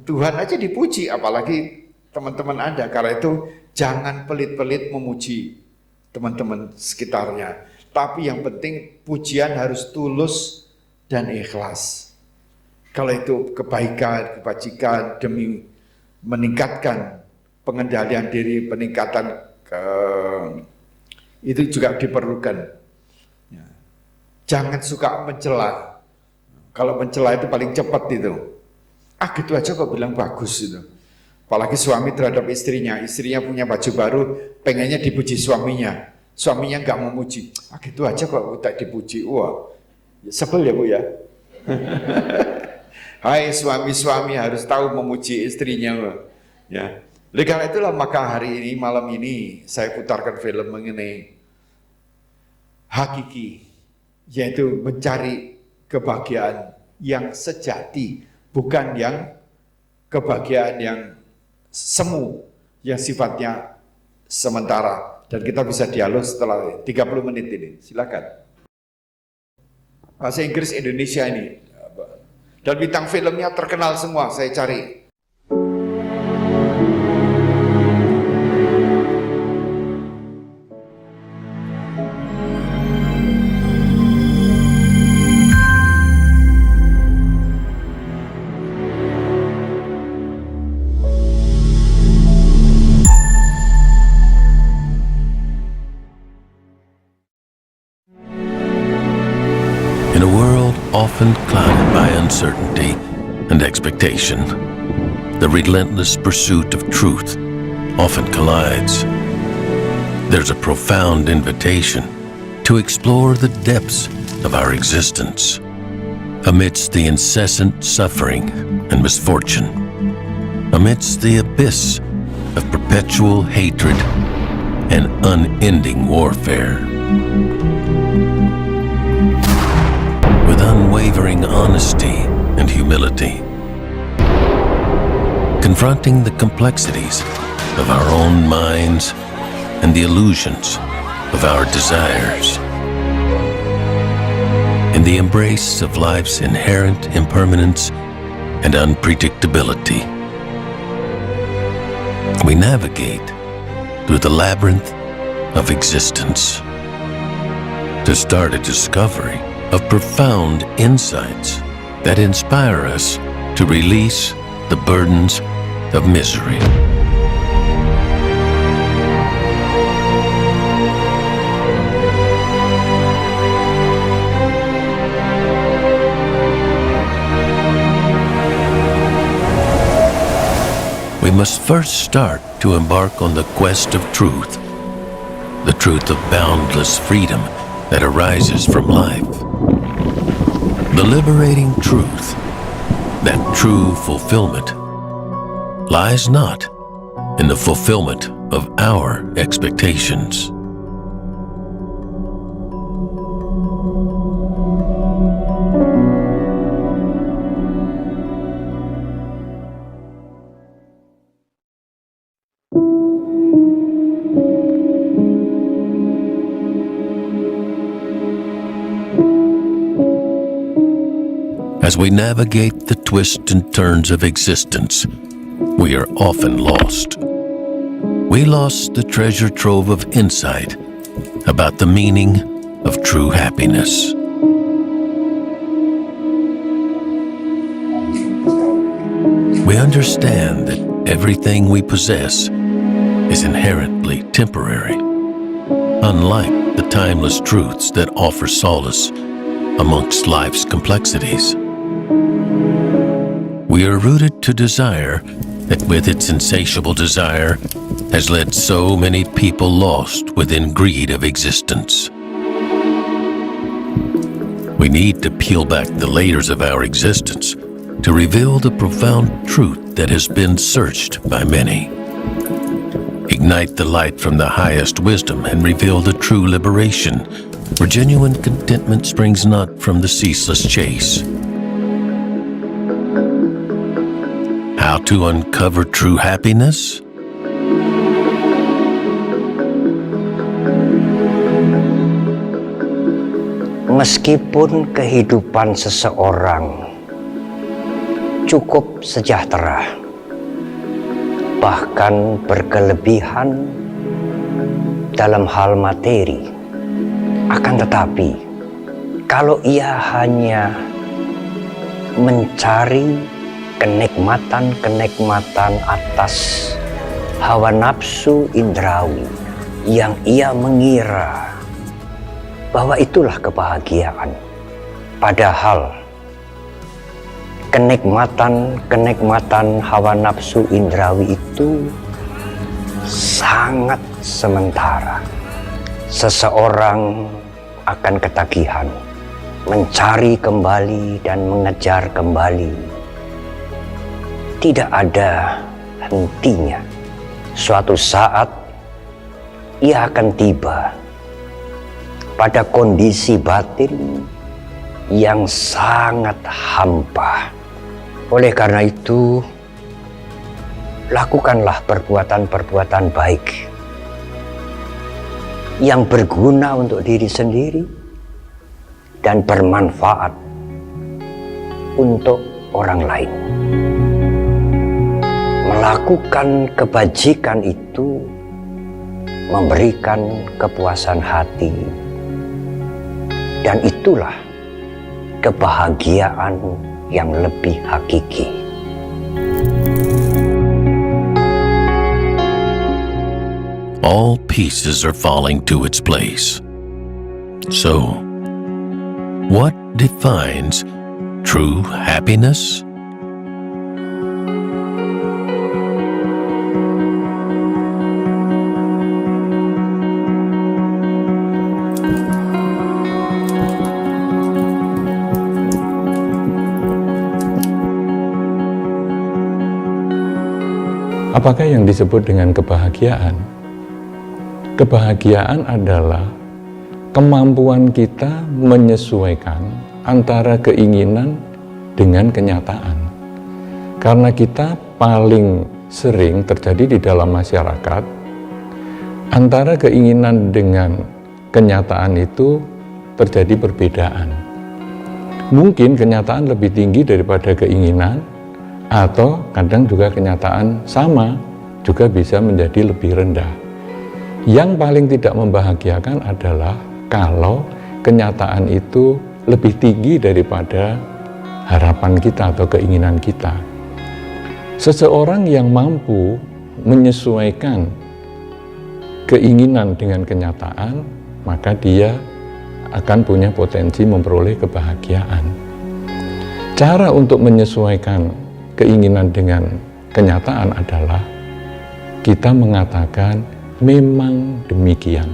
Tuhan aja dipuji, apalagi teman-teman Anda. Karena itu jangan pelit-pelit memuji teman-teman sekitarnya. Tapi yang penting pujian harus tulus dan ikhlas. Kalau itu kebaikan, kebajikan demi meningkatkan pengendalian diri, peningkatan itu juga diperlukan. Ya. Jangan suka mencela. Kalau mencela itu paling cepat itu. Gitu aja kok bilang bagus itu. Apalagi suami terhadap istrinya punya baju baru, pengennya dipuji suaminya. Suaminya nggak memuji. Gitu aja kok tak dipuji. Wah, sebel ya Bu ya. Hai suami-suami harus tahu memuji istrinya. Ya. Oleh karena itulah maka hari ini, malam ini saya putarkan film mengenai hakiki, yaitu mencari kebahagiaan yang sejati, bukan yang kebahagiaan yang semu, yang sifatnya sementara. Dan kita bisa dialog setelah 30 menit ini. Silakan. Bahasa Inggris Indonesia ini. Dan bintang filmnya terkenal semua, saya cari.
In a world often clouded by uncertainty and expectation, the relentless pursuit of truth often collides. There's a profound invitation to explore the depths of our existence amidst the incessant suffering and misfortune, amidst the abyss of perpetual hatred and unending warfare. With unwavering honesty and humility, confronting the complexities of our own minds and the illusions of our desires. In the embrace of life's inherent impermanence and unpredictability, we navigate through the labyrinth of existence to start a discovery of profound insights that inspire us to release the burdens of misery. We must first start to embark on the quest of truth, the truth of boundless freedom that arises from life. The liberating truth that true fulfillment lies not in the fulfillment of our expectations, As we navigate the twists and turns of existence, we are often lost. We lost the treasure trove of insight about the meaning of true happiness. We understand that everything we possess is inherently temporary, unlike the timeless truths that offer solace amongst life's complexities. We are rooted to desire that with its insatiable desire has led so many people lost within greed of existence. We need to peel back the layers of our existence to reveal the profound truth that has been searched by many. Ignite the light from the highest wisdom and reveal the true liberation, where genuine contentment springs not from the ceaseless chase. How to uncover true happiness?
Meskipun kehidupan seseorang cukup sejahtera, bahkan berkelebihan dalam hal materi, akan tetapi kalau ia hanya mencari kenikmatan-kenikmatan atas hawa nafsu indrawi yang ia mengira bahwa itulah kebahagiaan, padahal kenikmatan hawa nafsu indrawi itu sangat sementara. Seseorang akan ketagihan mencari kembali dan mengejar kembali. Tidak ada hentinya. Suatu saat ia akan tiba pada kondisi batin yang sangat hampa. Oleh karena itu, lakukanlah perbuatan-perbuatan baik yang berguna untuk diri sendiri dan bermanfaat untuk orang lain. Melakukan kebajikan itu memberikan kepuasan hati, dan itulah kebahagiaan yang lebih hakiki.
All pieces are falling to its place. So, what defines true happiness?
Apakah yang disebut dengan kebahagiaan? Kebahagiaan adalah kemampuan kita menyesuaikan antara keinginan dengan kenyataan. Karena kita paling sering terjadi di dalam masyarakat, antara keinginan dengan kenyataan itu terjadi perbedaan. Mungkin kenyataan lebih tinggi daripada keinginan, atau kadang juga kenyataan sama, juga bisa menjadi lebih rendah. Yang paling tidak membahagiakan adalah kalau kenyataan itu lebih tinggi daripada harapan kita atau keinginan kita. Seseorang yang mampu menyesuaikan keinginan dengan kenyataan, maka dia akan punya potensi memperoleh kebahagiaan. Cara untuk menyesuaikan keinginan dengan kenyataan adalah kita mengatakan memang demikian.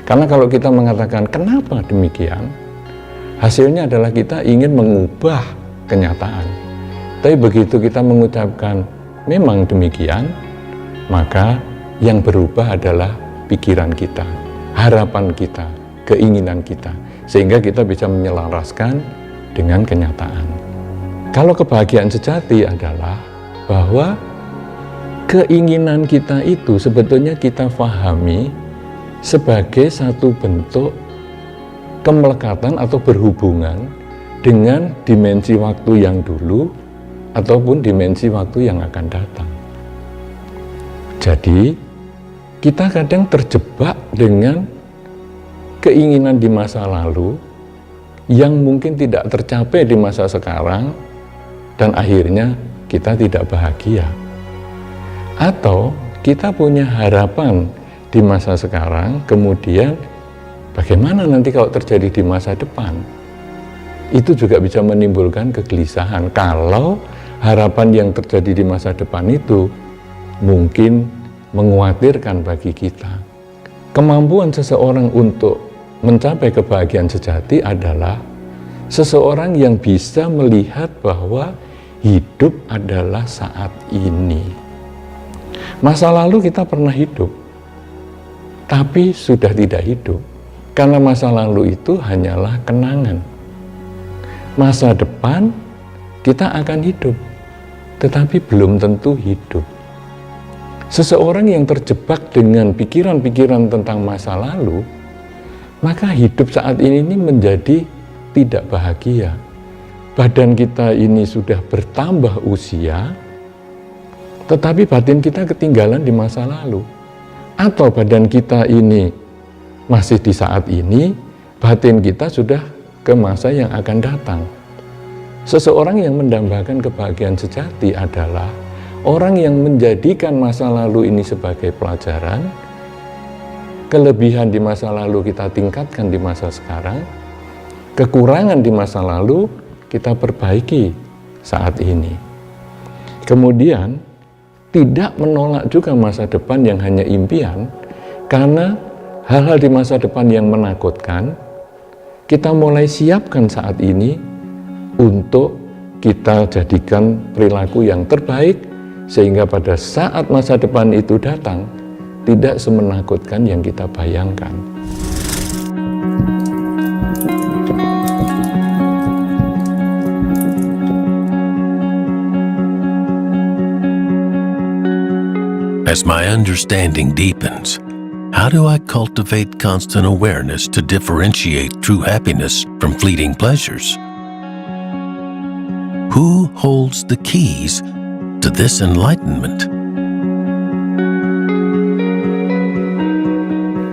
Karena kalau kita mengatakan kenapa demikian, hasilnya adalah kita ingin mengubah kenyataan. Tapi begitu kita mengucapkan memang demikian, maka yang berubah adalah pikiran kita, harapan kita, keinginan kita, sehingga kita bisa menyelaraskan dengan kenyataan. Kalau kebahagiaan sejati adalah bahwa keinginan kita itu sebetulnya kita pahami sebagai satu bentuk kemelekatan atau berhubungan dengan dimensi waktu yang dulu ataupun dimensi waktu yang akan datang. Jadi, kita kadang terjebak dengan keinginan di masa lalu yang mungkin tidak tercapai di masa sekarang dan akhirnya kita tidak bahagia. Atau kita punya harapan di masa sekarang, kemudian bagaimana nanti kalau terjadi di masa depan? Itu juga bisa menimbulkan kegelisahan kalau harapan yang terjadi di masa depan itu mungkin mengkhawatirkan bagi kita. Kemampuan seseorang untuk mencapai kebahagiaan sejati adalah seseorang yang bisa melihat bahwa hidup adalah saat ini. Masa lalu kita pernah hidup, tapi sudah tidak hidup, karena masa lalu itu hanyalah kenangan. Masa depan kita akan hidup, tetapi belum tentu hidup. Seseorang yang terjebak dengan pikiran-pikiran tentang masa lalu, maka hidup saat ini menjadi tidak bahagia. Badan kita ini sudah bertambah usia, tetapi batin kita ketinggalan di masa lalu. Atau badan kita ini masih di saat ini, batin kita sudah ke masa yang akan datang. Seseorang yang mendambakan kebahagiaan sejati adalah orang yang menjadikan masa lalu ini sebagai pelajaran, kelebihan di masa lalu kita tingkatkan di masa sekarang, kekurangan di masa lalu kita perbaiki saat ini. Kemudian, tidak menolak juga masa depan yang hanya impian, karena hal-hal di masa depan yang menakutkan, kita mulai siapkan saat ini untuk kita jadikan perilaku yang terbaik, sehingga pada saat masa depan itu datang, tidak semenakutkan yang kita bayangkan.
As my understanding deepens, how do I cultivate constant awareness to differentiate true happiness from fleeting pleasures? Who holds the keys to this enlightenment?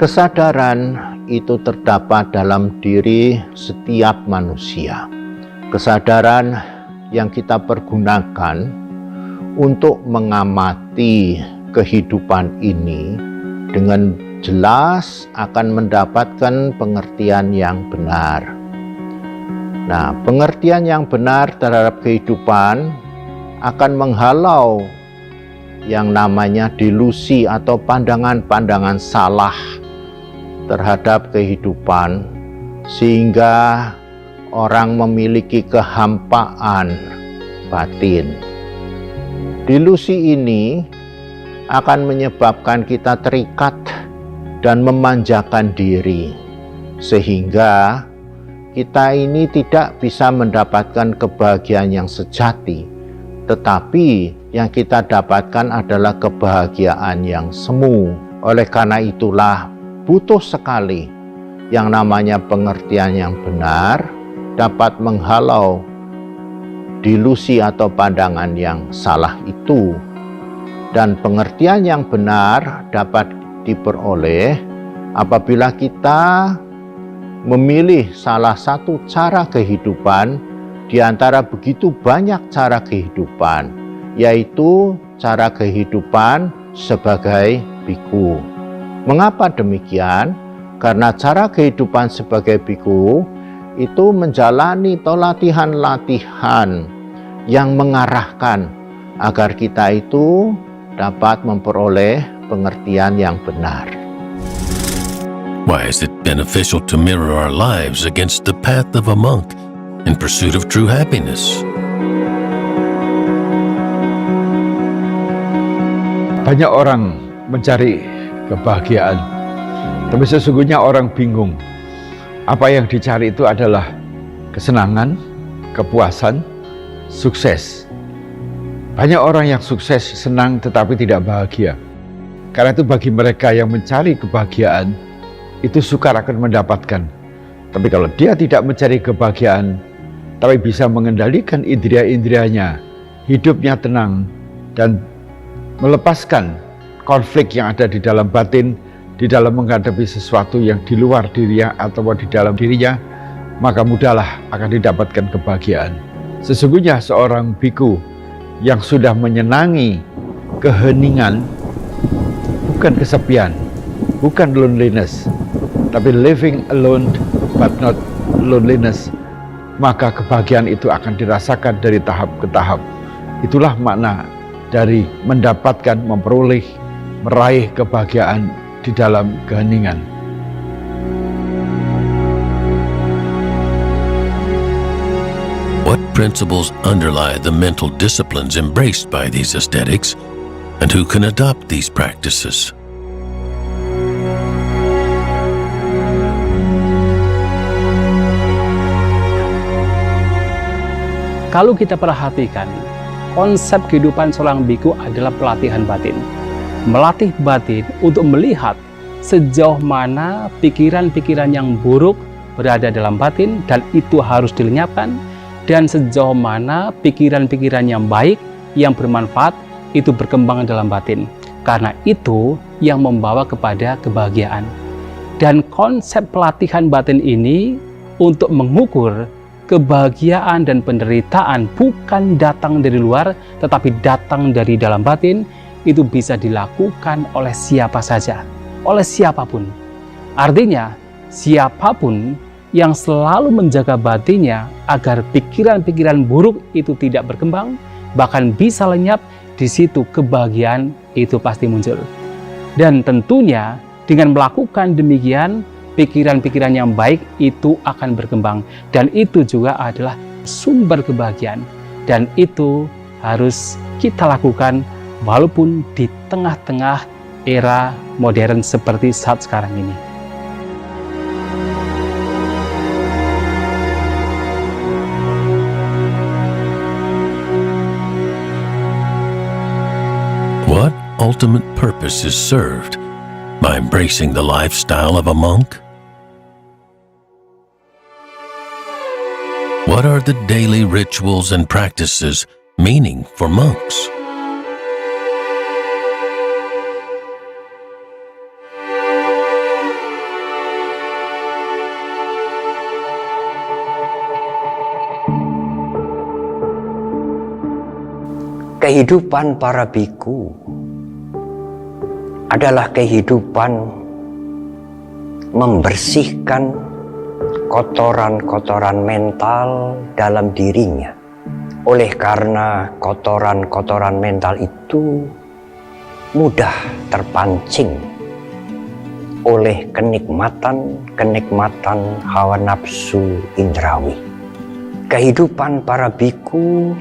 Kesadaran itu terdapat dalam diri setiap manusia. Kesadaran yang kita pergunakan untuk mengamati kehidupan ini dengan jelas akan mendapatkan pengertian yang benar. Nah, pengertian yang benar terhadap kehidupan akan menghalau yang namanya delusi atau pandangan-pandangan salah terhadap kehidupan, sehingga orang memiliki kehampaan batin. Delusi ini akan menyebabkan kita terikat dan memanjakan diri, sehingga kita ini tidak bisa mendapatkan kebahagiaan yang sejati, tetapi yang kita dapatkan adalah kebahagiaan yang semu. Oleh karena itulah butuh sekali yang namanya pengertian yang benar dapat menghalau delusi atau pandangan yang salah itu. Dan pengertian yang benar dapat diperoleh apabila kita memilih salah satu cara kehidupan di antara begitu banyak cara kehidupan, yaitu cara kehidupan sebagai biku. Mengapa demikian? Karena cara kehidupan sebagai biku itu menjalani latihan-latihan yang mengarahkan agar kita itu dapat memperoleh pengertian yang benar.
Why is it beneficial to mirror our lives against the path of a monk in pursuit of true happiness?
Banyak orang mencari kebahagiaan, tapi sesungguhnya orang bingung. Apa yang dicari itu adalah kesenangan, kepuasan, sukses. Banyak orang yang sukses, senang, tetapi tidak bahagia. Karena itu bagi mereka yang mencari kebahagiaan, itu sukar akan mendapatkan. Tapi kalau dia tidak mencari kebahagiaan, tapi bisa mengendalikan indria-indrianya, hidupnya tenang, dan melepaskan konflik yang ada di dalam batin, di dalam menghadapi sesuatu yang di luar dirinya atau di dalam dirinya, maka mudahlah akan didapatkan kebahagiaan. Sesungguhnya seorang biku yang sudah menyenangi keheningan, bukan kesepian, bukan loneliness, tapi living alone but not loneliness, maka kebahagiaan itu akan dirasakan dari tahap ke tahap. Itulah makna dari mendapatkan, memperoleh, meraih kebahagiaan di dalam keheningan.
What principles underlie the mental disciplines embraced by these ascetics, and who can adopt these practices?
Kalau kita perhatikan, konsep kehidupan seorang biku adalah pelatihan batin. Melatih batin untuk melihat sejauh mana pikiran-pikiran yang buruk berada dalam batin dan itu harus dilenyapkan, dan sejauh mana pikiran-pikiran yang baik, yang bermanfaat, itu berkembang dalam batin. Karena itu yang membawa kepada kebahagiaan. Dan konsep pelatihan batin ini untuk mengukur kebahagiaan dan penderitaan bukan datang dari luar, tetapi datang dari dalam batin, itu bisa dilakukan oleh siapa saja, oleh siapapun. Artinya, siapapun yang selalu menjaga batinnya agar pikiran-pikiran buruk itu tidak berkembang, bahkan bisa lenyap, di situ kebahagiaan itu pasti muncul. Dan tentunya dengan melakukan demikian, pikiran-pikiran yang baik itu akan berkembang, dan itu juga adalah sumber kebahagiaan, dan itu harus kita lakukan walaupun di tengah-tengah era modern seperti saat sekarang ini.
What ultimate purpose is served by embracing the lifestyle of a monk? What are the daily rituals and practices meaning for monks?
Kehidupan para biku adalah kehidupan membersihkan kotoran-kotoran mental dalam dirinya. Oleh karena kotoran-kotoran mental itu mudah terpancing oleh kenikmatan hawa nafsu indrawi. Kehidupan para biku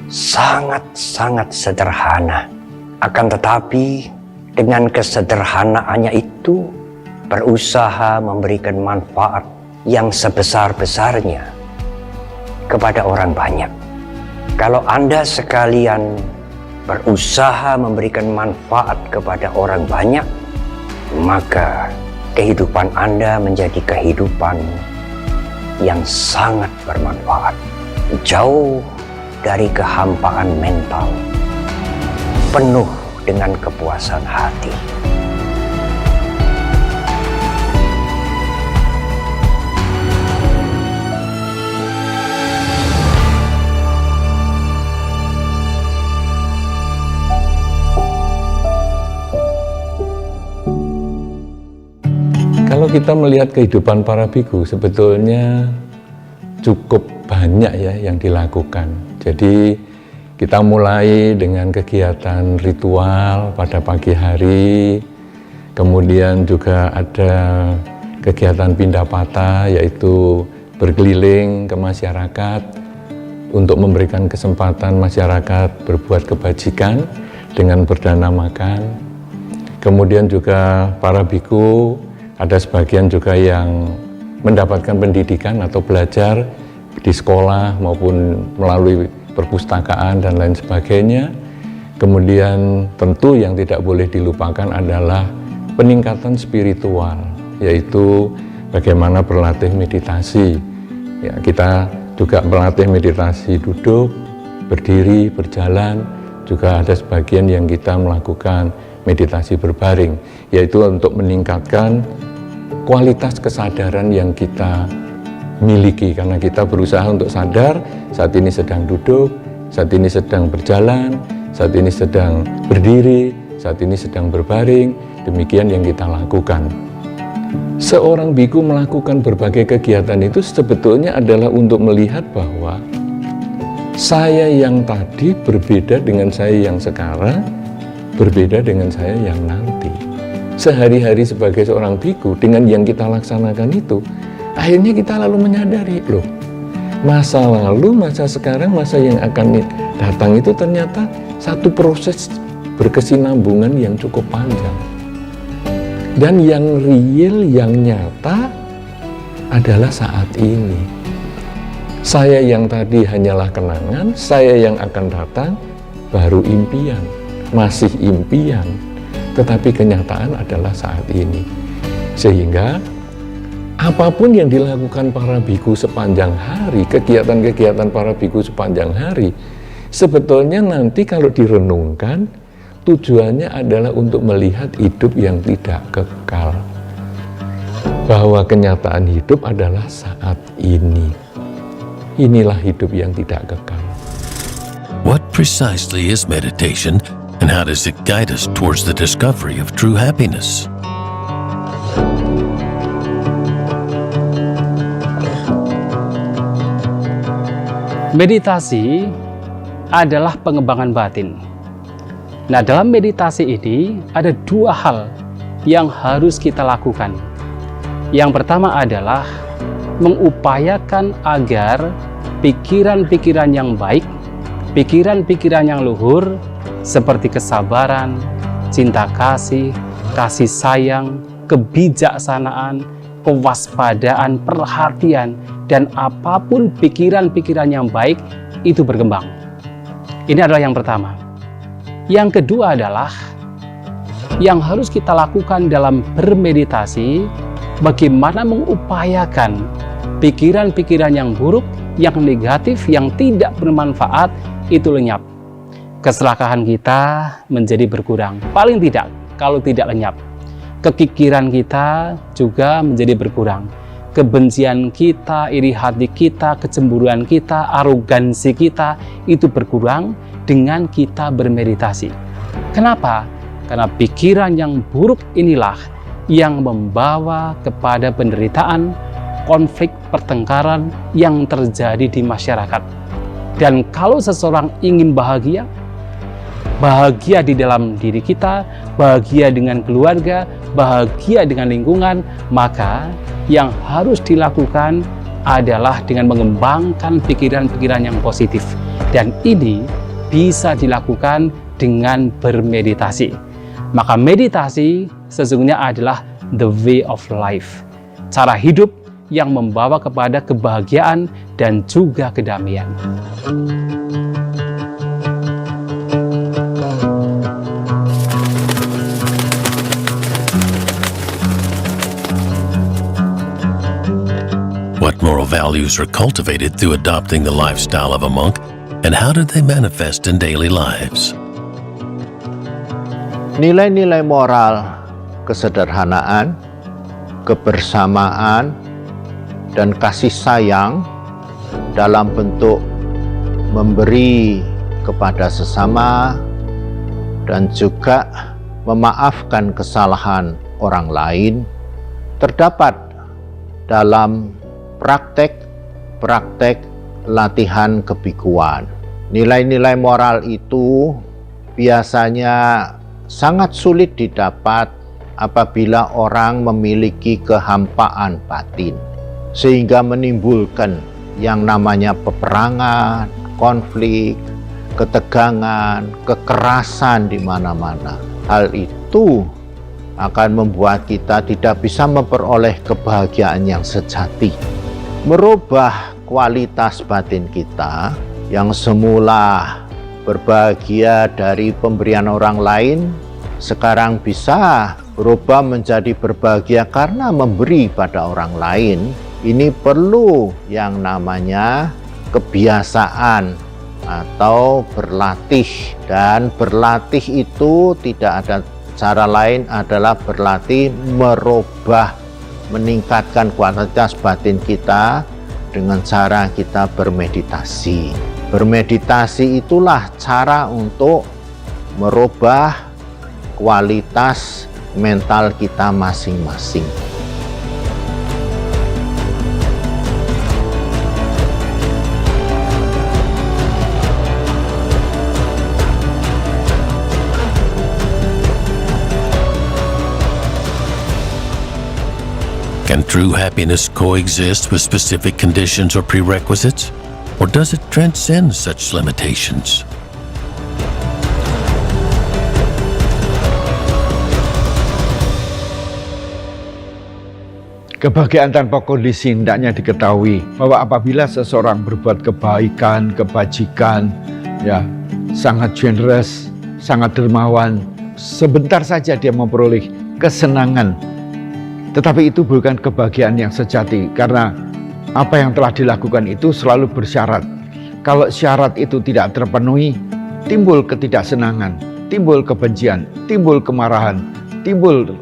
sangat-sangat sederhana. Akan tetapi dengan kesederhanaannya itu berusaha memberikan manfaat yang sebesar-besarnya kepada orang banyak. Kalau Anda sekalian berusaha memberikan manfaat kepada orang banyak, maka kehidupan Anda menjadi kehidupan yang sangat bermanfaat, jauh dari kehampaan mental, penuh dengan kepuasan hati.
Kalau kita melihat kehidupan para biku, sebetulnya cukup banyak ya yang dilakukan. Jadi kita mulai dengan kegiatan ritual pada pagi hari, kemudian juga ada kegiatan pindapata, yaitu berkeliling ke masyarakat untuk memberikan kesempatan masyarakat berbuat kebajikan dengan berdana makan. Kemudian juga para biku ada sebagian juga yang mendapatkan pendidikan atau belajar di sekolah maupun melalui perpustakaan dan lain sebagainya. Kemudian tentu yang tidak boleh dilupakan adalah peningkatan spiritual, yaitu bagaimana berlatih meditasi. Ya, kita juga melatih meditasi duduk, berdiri, berjalan, juga ada sebagian yang kita melakukan meditasi berbaring, yaitu untuk meningkatkan kualitas kesadaran yang kita miliki, karena kita berusaha untuk sadar saat ini sedang duduk, saat ini sedang berjalan, saat ini sedang berdiri, saat ini sedang berbaring. Demikian yang kita lakukan. Seorang biku melakukan berbagai kegiatan itu sebetulnya adalah untuk melihat bahwa saya yang tadi berbeda dengan saya yang sekarang, berbeda dengan saya yang nanti. Sehari-hari sebagai seorang biku dengan yang kita laksanakan itu, akhirnya kita lalu menyadari, loh, masa lalu, masa sekarang, masa yang akan datang itu ternyata satu proses berkesinambungan yang cukup panjang. Dan yang real, yang nyata adalah saat ini. Saya yang tadi hanyalah kenangan, saya yang akan datang baru impian, masih impian. Tetapi kenyataan adalah saat ini. Sehingga apapun yang dilakukan para biku sepanjang hari, kegiatan-kegiatan para biku sepanjang hari, sebetulnya nanti kalau direnungkan, tujuannya adalah untuk melihat hidup yang tidak kekal. Bahwa kenyataan hidup adalah saat ini. Inilah hidup yang tidak kekal.
What precisely is meditation, and how does it guide us towards the discovery of true happiness?
Meditasi adalah pengembangan batin. Nah, dalam meditasi ini ada dua hal yang harus kita lakukan. Yang pertama adalah mengupayakan agar pikiran-pikiran yang baik, pikiran-pikiran yang luhur, seperti kesabaran, cinta kasih, kasih sayang, kebijaksanaan, kewaspadaan, perhatian, dan apapun pikiran-pikiran yang baik itu berkembang. Ini adalah yang pertama. Yang kedua adalah yang harus kita lakukan dalam bermeditasi, bagaimana mengupayakan pikiran-pikiran yang buruk, yang negatif, yang tidak bermanfaat itu lenyap. Keserakahan kita menjadi berkurang, paling tidak kalau tidak lenyap. Kekikiran kita juga menjadi berkurang. Kebencian kita, iri hati kita, kecemburuan kita, arogansi kita itu berkurang dengan kita bermeditasi. Kenapa? Karena pikiran yang buruk inilah yang membawa kepada penderitaan, konflik, pertengkaran yang terjadi di masyarakat. Dan kalau seseorang ingin bahagia di dalam diri kita, bahagia dengan keluarga, bahagia dengan lingkungan, maka yang harus dilakukan adalah dengan mengembangkan pikiran-pikiran yang positif. Dan ini bisa dilakukan dengan bermeditasi. Maka meditasi sesungguhnya adalah the way of life, cara hidup yang membawa kepada kebahagiaan dan juga kedamaian.
What moral values are cultivated through adopting the lifestyle of a monk, and how do they manifest in daily lives?
Nilai-nilai moral, kesederhanaan, kebersamaan, dan kasih sayang dalam bentuk memberi kepada sesama dan juga memaafkan kesalahan orang lain terdapat dalam praktek latihan kebikuan. Nilai-nilai moral itu biasanya sangat sulit didapat apabila orang memiliki kehampaan batin, sehingga menimbulkan yang namanya peperangan, konflik, ketegangan, kekerasan di mana-mana. Hal itu akan membuat kita tidak bisa memperoleh kebahagiaan yang sejati. Merubah kualitas batin kita yang semula berbahagia dari pemberian orang lain, sekarang bisa berubah menjadi berbahagia karena memberi pada orang lain. Ini perlu yang namanya kebiasaan atau berlatih, dan berlatih itu tidak ada cara lain adalah berlatih merubah, meningkatkan kualitas batin kita dengan cara kita bermeditasi. Bermeditasi itulah cara untuk merubah kualitas mental kita masing-masing.
Can true happiness coexist with specific conditions or prerequisites? Or does it transcend such limitations?
Kebahagiaan tanpa kondisi hendaknya diketahui bahwa apabila seseorang berbuat kebaikan, kebajikan, ya, sangat generous, sangat dermawan, sebentar saja dia memperoleh kesenangan. Tetapi itu bukan kebahagiaan yang sejati, karena apa yang telah dilakukan itu selalu bersyarat. Kalau syarat itu tidak terpenuhi, timbul ketidaksenangan, timbul kebencian, timbul kemarahan, timbul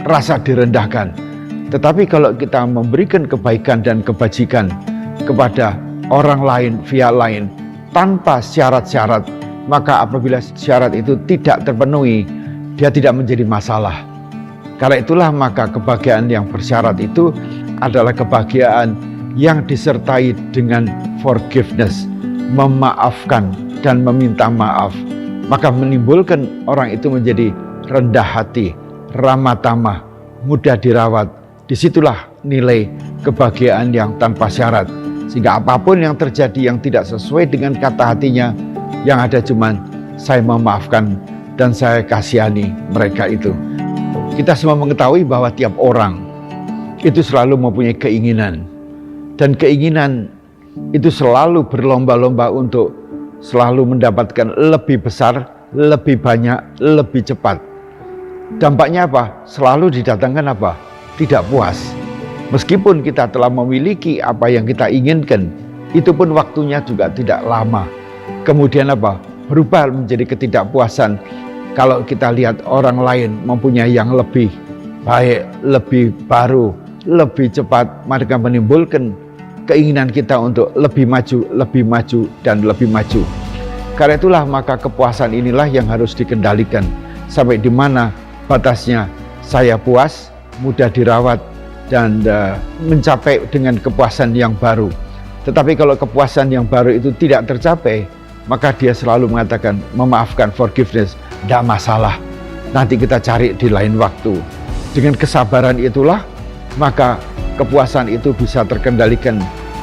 rasa direndahkan. Tetapi kalau kita memberikan kebaikan dan kebajikan kepada orang lain, pihak lain, tanpa syarat-syarat, maka apabila syarat itu tidak terpenuhi, dia tidak menjadi masalah. Karena itulah maka kebahagiaan yang bersyarat itu adalah kebahagiaan yang disertai dengan forgiveness, memaafkan dan meminta maaf. Maka menimbulkan orang itu menjadi rendah hati, ramah tamah, mudah dirawat. Disitulah nilai kebahagiaan yang tanpa syarat. Sehingga apapun yang terjadi yang tidak sesuai dengan kata hatinya, yang ada cuman saya memaafkan dan saya kasihani mereka itu. Kita semua mengetahui bahwa tiap orang itu selalu mempunyai keinginan. Dan keinginan itu selalu berlomba-lomba untuk selalu mendapatkan lebih besar, lebih banyak, lebih cepat. Dampaknya apa? Selalu didatangkan apa? Tidak puas. Meskipun kita telah memiliki apa yang kita inginkan, itu pun waktunya juga tidak lama. Kemudian apa? Berubah menjadi ketidakpuasan. Kalau kita lihat orang lain mempunyai yang lebih baik, lebih baru, lebih cepat, maka menimbulkan keinginan kita untuk lebih maju, dan lebih maju. Karena itulah maka kepuasan inilah yang harus dikendalikan. Sampai di mana batasnya saya puas, mudah dirawat, dan mencapai dengan kepuasan yang baru. Tetapi kalau kepuasan yang baru itu tidak tercapai, maka dia selalu mengatakan memaafkan, forgiveness, tidak masalah, nanti kita cari di lain waktu. Dengan kesabaran itulah maka kepuasan itu bisa terkendalikan,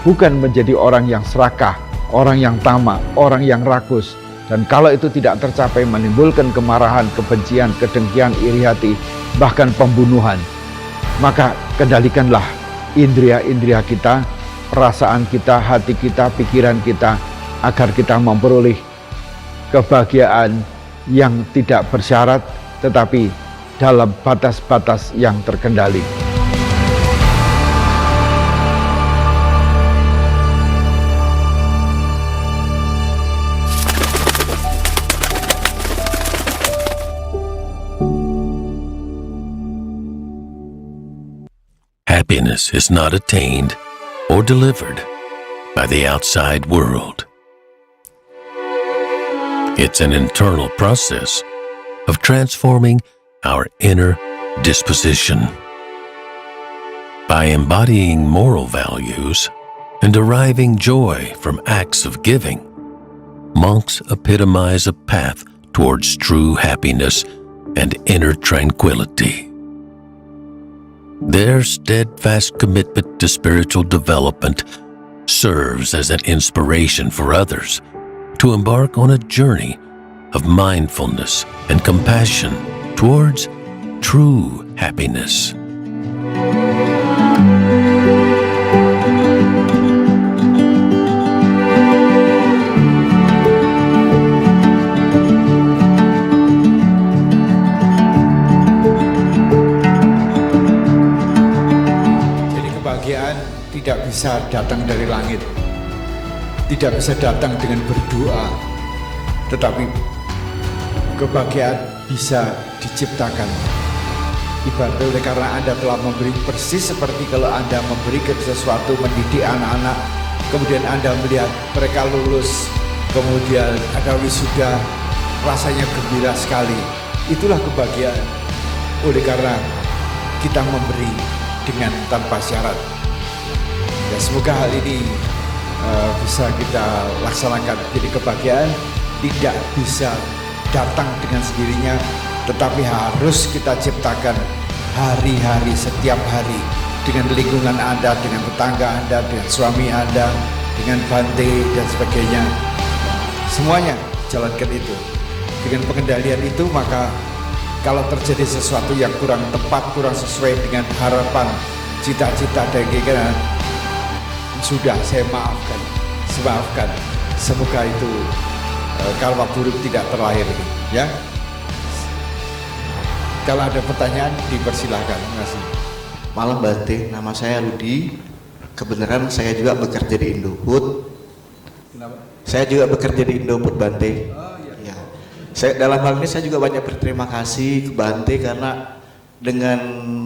bukan menjadi orang yang serakah, orang yang tamak, orang yang rakus. Dan kalau itu tidak tercapai, menimbulkan kemarahan, kebencian, kedengkian, iri hati, bahkan pembunuhan. Maka kendalikanlah indria-indria kita, perasaan kita, hati kita, pikiran kita, agar kita memperoleh kebahagiaan yang tidak bersyarat, tetapi dalam batas-batas yang terkendali.
Happiness is not attained or delivered by the outside world. It's an internal process of transforming our inner disposition. By embodying moral values and deriving joy from acts of giving, monks epitomize a path towards true happiness and inner tranquility. Their steadfast commitment to spiritual development serves as an inspiration for others to embark on a journey of mindfulness and compassion towards true happiness.
Jadi kebahagiaan tidak bisa datang dari langit. tidak bisa datang dengan berdoa, tetapi kebahagiaan bisa diciptakan. Ibaratnya oleh karena Anda telah memberi, persis seperti kalau Anda memberikan sesuatu, mendidik anak-anak, kemudian Anda melihat mereka lulus, kemudian ada wisuda, rasanya gembira sekali. Itulah kebahagiaan. Oleh karena kita memberi dengan tanpa syarat. Ya, semoga hal ini bisa kita laksanakan. Jadi kebahagiaan tidak bisa datang dengan sendirinya, tetapi harus kita ciptakan hari-hari, setiap hari, dengan lingkungan Anda, dengan tetangga Anda, dengan suami Anda, dengan Bante dan sebagainya. Semuanya jalankan itu. Dengan pengendalian itu, maka kalau terjadi sesuatu yang kurang tepat, kurang sesuai dengan harapan, cita-cita dan keinginan, sudah, saya maafkan, semaafkan. Semoga itu karma buruk tidak terlahir, ya. Kalau ada pertanyaan, dipersilahkan. Terima kasih.
Malam Bante, nama saya Rudi. Kebenaran saya juga bekerja di Indofood.
Kenapa?
Saya juga bekerja di Indofood, Bante.
Oh, iya.
Ya. Dalam hal ini saya juga banyak berterima kasih ke Bante karena dengan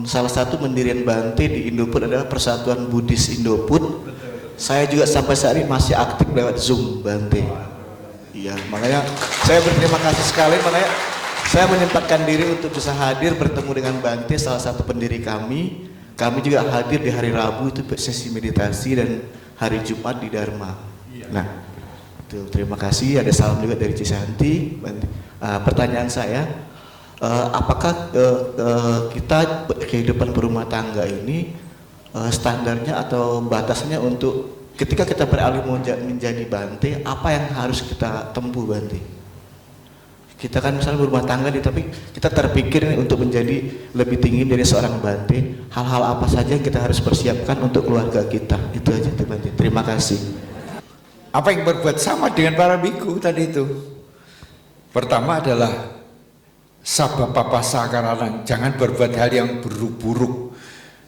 salah satu pendirian Bante di Indofood adalah Persatuan Buddhis Indofood. Saya juga sampai saat ini masih aktif lewat Zoom, Bante. Iya, makanya saya berterima kasih sekali. Makanya saya menyempatkan diri untuk bisa hadir bertemu dengan Bante, salah satu pendiri kami. Kami juga hadir di hari Rabu itu sesi meditasi dan hari Jumat di Dharma. Nah, itu terima kasih. Ada salam juga dari Cisanti. Pertanyaan saya, apakah kita kehidupan berumah tangga ini standarnya atau batasnya untuk ketika kita beralih menjadi Bante, apa yang harus kita tempuh, Bante? Kita kan misalnya berumah tangga nih, tapi kita terpikir nih untuk menjadi lebih tinggi dari seorang Bante. Hal-hal apa saja yang kita harus persiapkan untuk keluarga kita? Itu aja tuh, Bante. Terima kasih.
Apa yang berbuat sama dengan para biku tadi itu? Pertama adalah sabba papa sakaranang, jangan berbuat hal yang buruk-buruk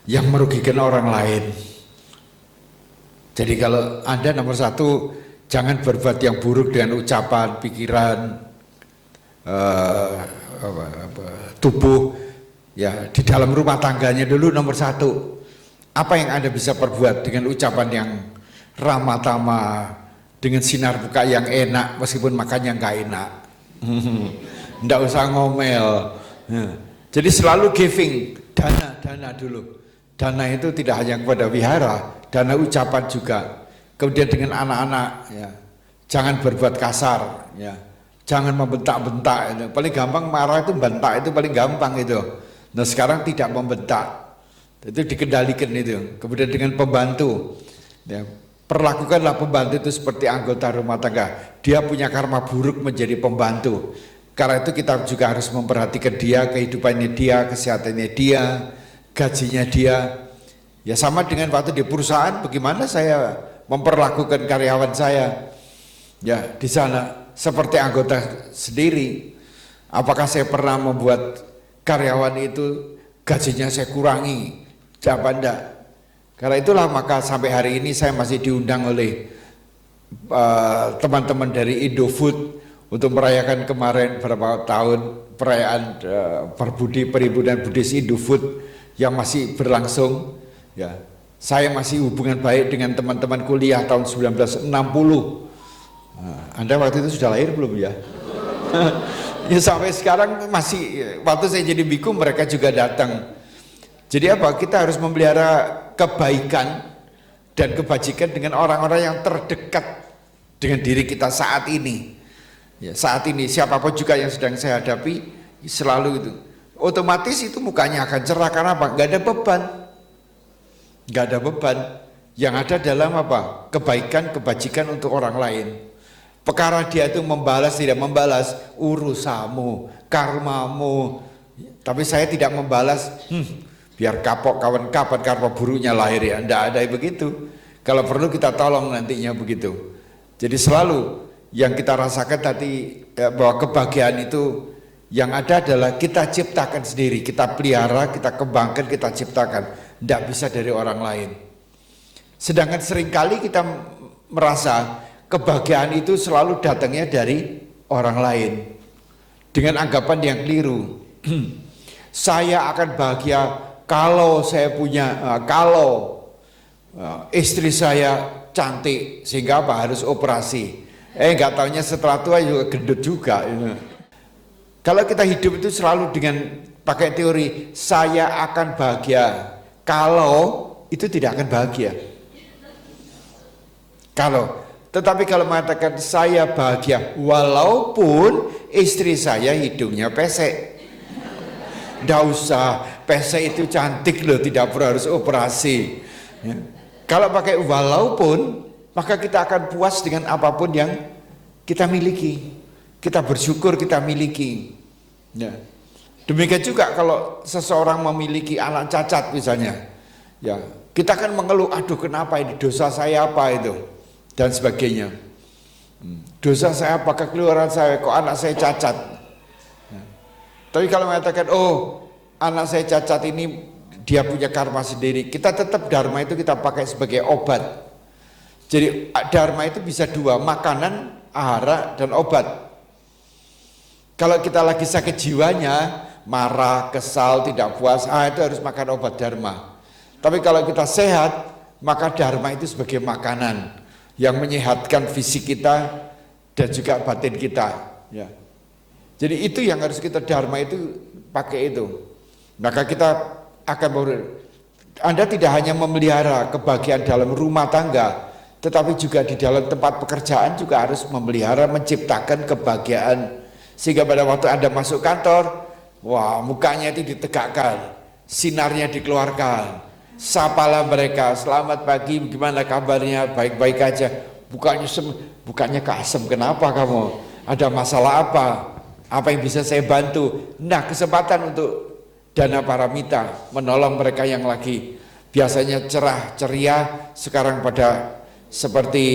yang merugikan orang lain. Jadi kalau Anda nomor satu, jangan berbuat yang buruk dengan ucapan, pikiran, tubuh, ya di dalam rumah tangganya dulu nomor satu. Apa yang Anda bisa perbuat dengan ucapan yang ramah tamah, dengan sinar muka yang enak meskipun makannya nggak enak. Nggak usah ngomel. Jadi selalu giving, dana dulu. Dana itu tidak hanya kepada wihara, dana ucapan juga. Kemudian dengan anak-anak, ya, jangan berbuat kasar, ya. Jangan membentak-bentak. Itu paling gampang, marah itu bentak itu paling gampang itu. Nah sekarang tidak membentak, itu dikendalikan itu. Kemudian dengan pembantu, ya, perlakukanlah pembantu itu seperti anggota rumah tangga. Dia punya karma buruk menjadi pembantu. Karena itu kita juga harus memperhatikan dia, kehidupannya dia, kesehatannya dia, gajinya dia. Ya sama dengan waktu di perusahaan, bagaimana saya memperlakukan karyawan saya, ya di sana seperti anggota sendiri. Apakah saya pernah membuat karyawan itu gajinya saya kurangi? Apa enggak? Karena itulah maka sampai hari ini saya masih diundang oleh teman-teman dari Indofood untuk merayakan kemarin beberapa tahun perayaan perhimpunan Buddhis Indofood yang masih berlangsung. Ya, saya masih hubungan baik dengan teman-teman kuliah tahun 1960. Anda waktu itu sudah lahir belum ya? Ya sampai sekarang masih, waktu saya jadi biku mereka juga datang. Jadi apa? Kita harus memelihara kebaikan dan kebajikan dengan orang-orang yang terdekat dengan diri kita saat ini. Ya, saat ini siapapun juga yang sedang saya hadapi selalu itu. Otomatis itu mukanya akan cerah karena apa? Gak ada beban. Gak ada beban. Yang ada dalam apa? Kebaikan, kebajikan untuk orang lain. Perkara dia itu membalas tidak membalas urusamu, karmamu. Tapi saya tidak membalas, biar kapok kawan-kawan karma buruknya lahir ya. Tidak ada begitu. Kalau perlu kita tolong nantinya begitu. Jadi selalu yang kita rasakan tadi ya, bahwa kebahagiaan itu yang ada adalah kita ciptakan sendiri, kita pelihara, kita kembangkan, kita ciptakan. Tidak bisa dari orang lain. Sedangkan seringkali kita merasa kebahagiaan itu selalu datangnya dari orang lain dengan anggapan yang keliru. Saya akan bahagia kalau saya punya, kalau istri saya cantik sehingga apa harus operasi. Nggak taunya setelah tua juga gendut juga. Kalau kita hidup itu selalu dengan pakai teori saya akan bahagia, kalau itu tidak akan bahagia. Tetapi kalau mengatakan saya bahagia walaupun istri saya hidungnya pesek, nggak usah, pesek itu cantik loh, tidak perlu harus operasi. Ya. Kalau pakai walaupun, maka kita akan puas dengan apapun yang kita miliki. Kita bersyukur kita miliki. Ya. Demikian juga kalau seseorang memiliki anak cacat misalnya, ya kita akan mengeluh, aduh kenapa ini, dosa saya apa itu, dan sebagainya. Dosa saya apa, kekeliruan saya, kok anak saya cacat. Ya. Tapi kalau mengatakan, oh anak saya cacat ini dia punya karma sendiri, kita tetap dharma itu kita pakai sebagai obat. Jadi dharma itu bisa dua, makanan, ahara, dan obat. Kalau kita lagi sakit jiwanya, marah, kesal, tidak puas, itu harus makan obat dharma. Tapi kalau kita sehat, maka dharma itu sebagai makanan yang menyehatkan fisik kita dan juga batin kita. Ya. Jadi itu yang harus kita dharma itu pakai itu. Maka kita akan Anda tidak hanya memelihara kebahagiaan dalam rumah tangga, tetapi juga di dalam tempat pekerjaan juga harus memelihara, menciptakan kebahagiaan. Sehingga pada waktu Anda masuk kantor, wah mukanya itu ditegakkan, sinarnya dikeluarkan, sapalah mereka, selamat pagi, gimana kabarnya, baik-baik aja. Bukannya kasem, kenapa kamu? Ada masalah apa? Apa yang bisa saya bantu? Nah, kesempatan untuk dana paramita, menolong mereka yang lagi biasanya cerah, ceria, sekarang pada seperti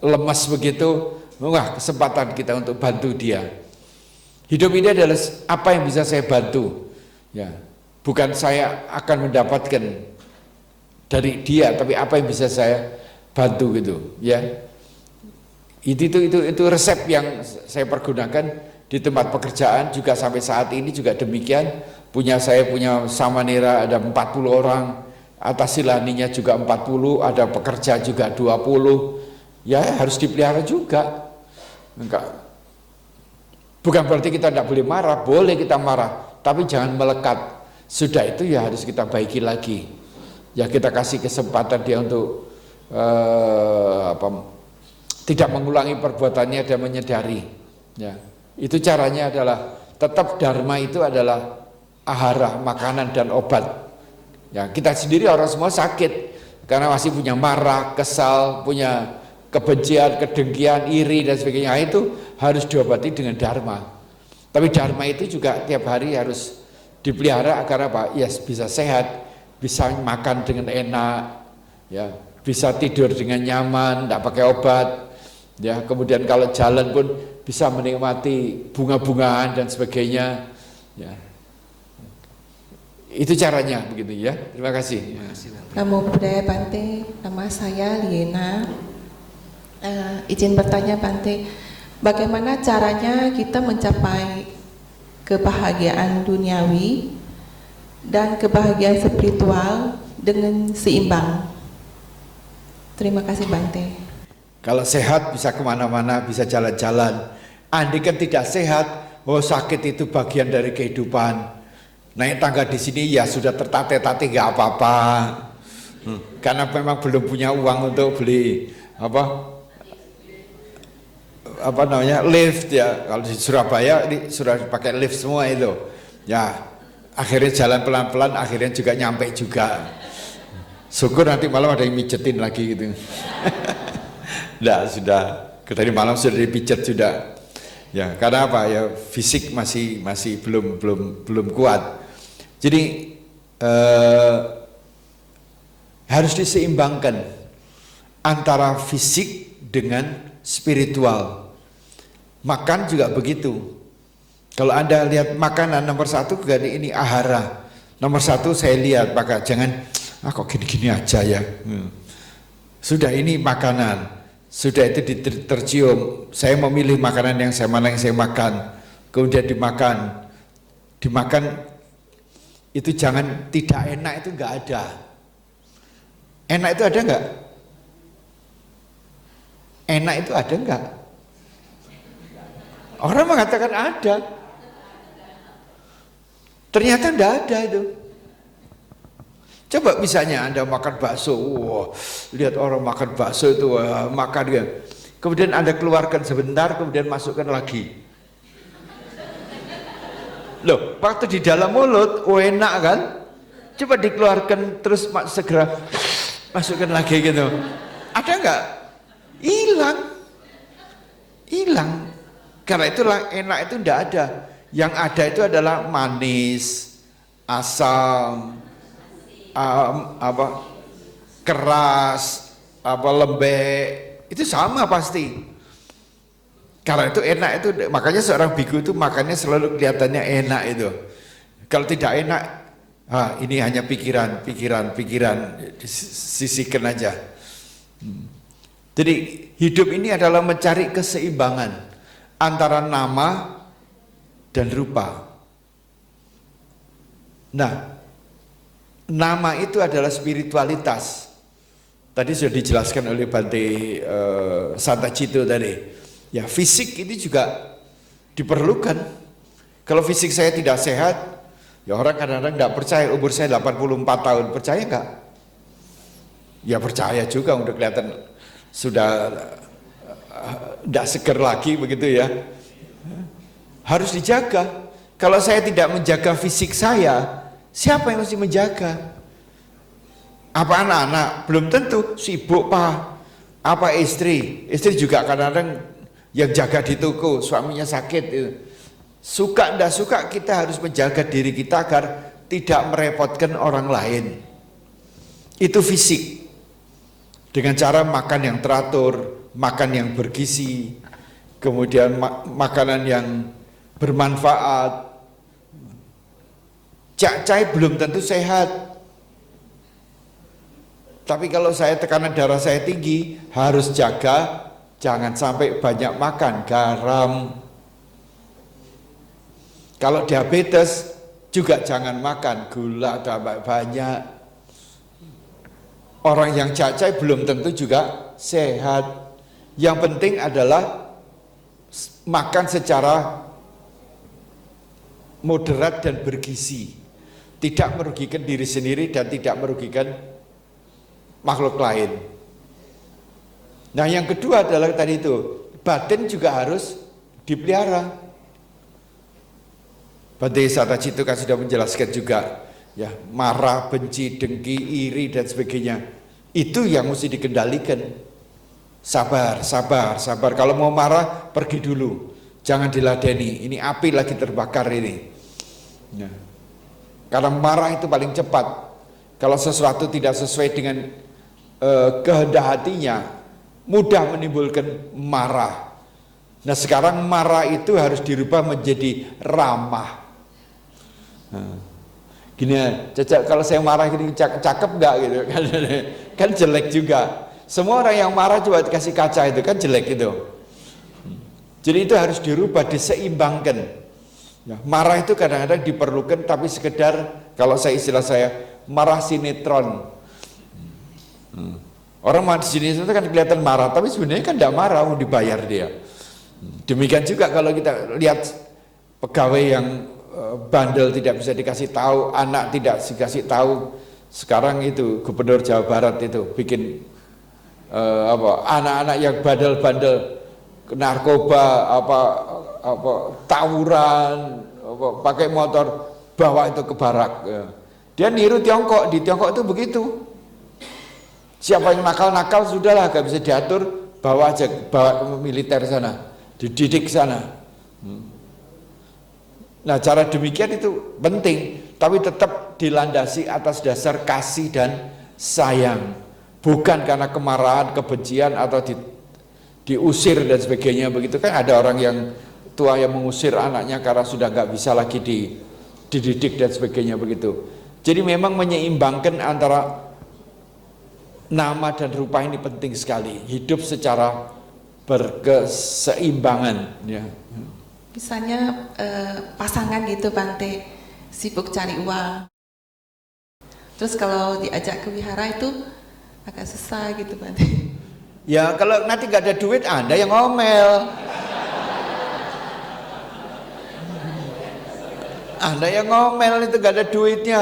lemas begitu. Wah, kesempatan kita untuk bantu dia. Hidup ini adalah apa yang bisa saya bantu, ya. Bukan saya akan mendapatkan dari dia, tapi apa yang bisa saya bantu gitu, ya. Itu resep yang saya pergunakan di tempat pekerjaan juga sampai saat ini juga demikian. Saya punya samanera ada 40 orang, atas silaninya juga 40, ada pekerja juga 20. Ya harus dipelihara juga. Enggak. Bukan berarti kita tidak boleh marah, boleh kita marah, tapi jangan melekat. Sudah itu ya harus kita baiki lagi. Ya kita kasih kesempatan dia untuk tidak mengulangi perbuatannya dan menyadari. Ya, itu caranya adalah tetap dharma itu adalah ahara, makanan dan obat. Ya, kita sendiri orang semua sakit karena masih punya marah, kesal, punya kebencian, kedengkian, iri dan sebagainya. Itu harus diobati dengan dharma. Tapi dharma itu juga tiap hari harus dipelihara agar apa? Ya bisa sehat, bisa makan dengan enak, ya, bisa tidur dengan nyaman, tidak pakai obat. Ya, kemudian kalau jalan pun bisa menikmati bunga-bungaan dan sebagainya. Ya. Itu caranya begitu ya. Terima kasih.
Namo Buddhaya Bante, nama saya Liena. Izin bertanya Bante, bagaimana caranya kita mencapai kebahagiaan duniawi dan kebahagiaan spiritual dengan seimbang? Terima kasih Bante.
Kalau sehat bisa kemana-mana, bisa jalan-jalan. Andai kan tidak sehat, sakit itu bagian dari kehidupan. Naik tangga di sini ya sudah tertatih-tatih nggak apa-apa. Karena memang belum punya uang untuk beli lift ya. Kalau di Surabaya ini sudah pakai lift semua itu. Ya, akhirnya jalan pelan-pelan, akhirnya juga nyampe juga. Syukur nanti malam ada yang mijetin lagi gitu. Nggak, sudah tadi malam sudah dipijet sudah. Ya, karena apa ya, fisik masih belum kuat. Jadi harus diseimbangkan antara fisik dengan spiritual. Makan juga begitu. Kalau Anda lihat makanan nomor 1 ini ahara. Nomor 1 saya lihat, maka jangan kok gini-gini aja ya. Sudah ini makanan, sudah itu tercium, saya memilih makanan yang saya makan, kemudian dimakan itu jangan tidak enak, itu enggak ada. Enak itu ada enggak? Enak itu ada enggak? Orang mengatakan ada. Ternyata enggak ada itu. Coba misalnya Anda makan bakso, wah, lihat orang makan bakso itu, wah, makan dia. Kemudian Anda keluarkan sebentar, kemudian masukkan lagi. Loh, waktu di dalam mulut, oh enak kan? Coba dikeluarkan terus segera masukkan lagi gitu. Ada nggak? Hilang. Hilang. Karena itulah enak itu enggak ada. Yang ada itu adalah manis, asam, keras, lembek, itu sama pasti. Karena itu enak itu, makanya seorang biku itu makannya selalu kelihatannya enak itu. Kalau tidak enak, ini hanya pikiran, sisihkan aja. Jadi hidup ini adalah mencari keseimbangan antara nama dan rupa. Nah, nama itu adalah spiritualitas. Tadi sudah dijelaskan oleh Bante Santa Cito tadi. Ya, fisik ini juga diperlukan. Kalau fisik saya tidak sehat, ya orang kadang-kadang tidak percaya. Umur saya 84 tahun, percaya enggak? Ya percaya juga, udah kelihatan sudah tidak seger lagi begitu ya. Harus dijaga. Kalau saya tidak menjaga fisik saya, siapa yang mesti menjaga? Apa anak-anak? Belum tentu, sibuk Pak. Apa istri? Istri juga kadang-kadang yang jaga di toko, suaminya sakit. Suka tidak suka kita harus menjaga diri kita agar tidak merepotkan orang lain. Itu fisik. Dengan cara makan yang teratur, makan yang bergizi, kemudian makanan yang bermanfaat. Cak-cai belum tentu sehat. Tapi kalau saya tekanan darah saya tinggi, harus jaga jangan sampai banyak makan garam. Kalau diabetes juga jangan makan gula banyak. Orang yang cak-cai belum tentu juga sehat. Yang penting adalah makan secara moderat dan bergizi. Tidak merugikan diri sendiri dan tidak merugikan makhluk lain. Nah, yang kedua adalah tadi itu, batin juga harus dipelihara. Bante Santa Cito kan sudah menjelaskan juga, ya, marah, benci, dengki, iri dan sebagainya. Itu yang mesti dikendalikan. Sabar. Kalau mau marah, pergi dulu. Jangan diladeni. Ini api lagi terbakar ini. Nah, karena marah itu paling cepat. Kalau sesuatu tidak sesuai dengan kehendak hatinya, mudah menimbulkan marah. Nah, sekarang marah itu harus dirubah menjadi ramah. Nah, gini ya, kalau saya marah gini cakep nggak gitu kan jelek juga. Semua orang yang marah coba dikasih kaca itu kan jelek itu. Jadi itu harus dirubah, diseimbangkan. Ya, marah itu kadang-kadang diperlukan, tapi sekedar, kalau istilah saya marah sinetron. Orang marah sinetron itu kan kelihatan marah, tapi sebenarnya kan tidak marah, mau dibayar dia. Demikian juga kalau kita lihat pegawai yang bandel tidak bisa dikasih tahu, anak tidak dikasih tahu. Sekarang itu Gubernur Jawa Barat itu bikin anak-anak yang bandel-bandel, narkoba, tawuran, pakai motor, bawa itu ke barak. Dia niru Tiongkok, di Tiongkok itu begitu. Siapa yang nakal-nakal sudahlah, gak bisa diatur, bawa aja, bawa ke militer sana, dididik sana. Nah, cara demikian itu penting, tapi tetap dilandasi atas dasar kasih dan sayang, bukan karena kemarahan, kebencian atau diusir dan sebagainya. Begitu kan ada orang yang tua yang mengusir anaknya karena sudah nggak bisa lagi dididik dan sebagainya begitu. Jadi memang menyeimbangkan antara nama dan rupa ini penting sekali. Hidup secara berkeseimbangan. Ya.
Misalnya pasangan gitu Bante, sibuk cari uang. Terus kalau diajak ke wihara itu agak susah gitu Bante.
Ya kalau nanti nggak ada duit, Anda yang ngomel. Anda yang ngomel itu nggak ada duitnya.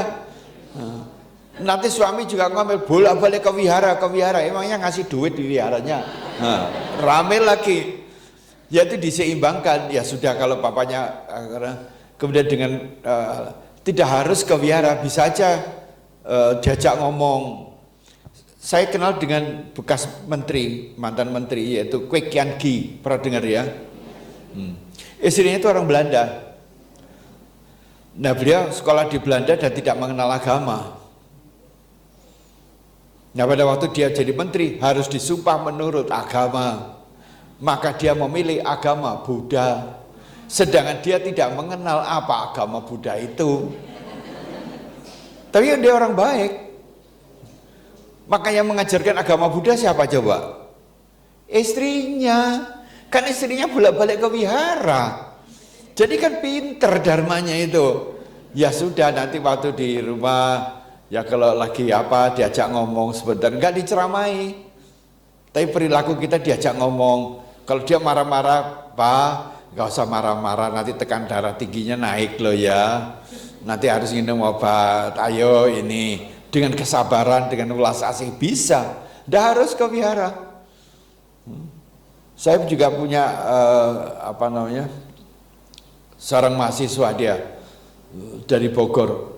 Nanti suami juga ngomel, bolak-balik ke wihara, emangnya ngasih duit di wiharanya. Rame lagi. Ya itu diseimbangkan. Ya sudah kalau papanya kemudian dengan tidak harus ke wihara, bisa aja diajak ngomong. Saya kenal dengan bekas menteri, mantan menteri, yaitu Kwek Kian Gi, pernah dengar ya? Istrinya itu orang Belanda. Nah beliau sekolah di Belanda dan tidak mengenal agama. Nah pada waktu dia jadi menteri harus disumpah menurut agama. Maka dia memilih agama Buddha. Sedangkan dia tidak mengenal apa agama Buddha itu. Tapi dia orang baik. Maka yang mengajarkan agama Buddha siapa coba? Istrinya. Kan istrinya bolak-balik ke wihara. Jadi kan pinter dharmanya itu. Ya sudah nanti waktu di rumah, ya kalau lagi apa diajak ngomong sebentar, enggak diceramai. Tapi perilaku kita diajak ngomong. Kalau dia marah-marah, Pak, enggak usah marah-marah, nanti tekan darah tingginya naik loh ya. Nanti harus minum obat. Ayo ini dengan kesabaran, dengan ulas asih bisa. Enggak harus ke wihara. Saya juga punya seorang mahasiswa dia dari Bogor,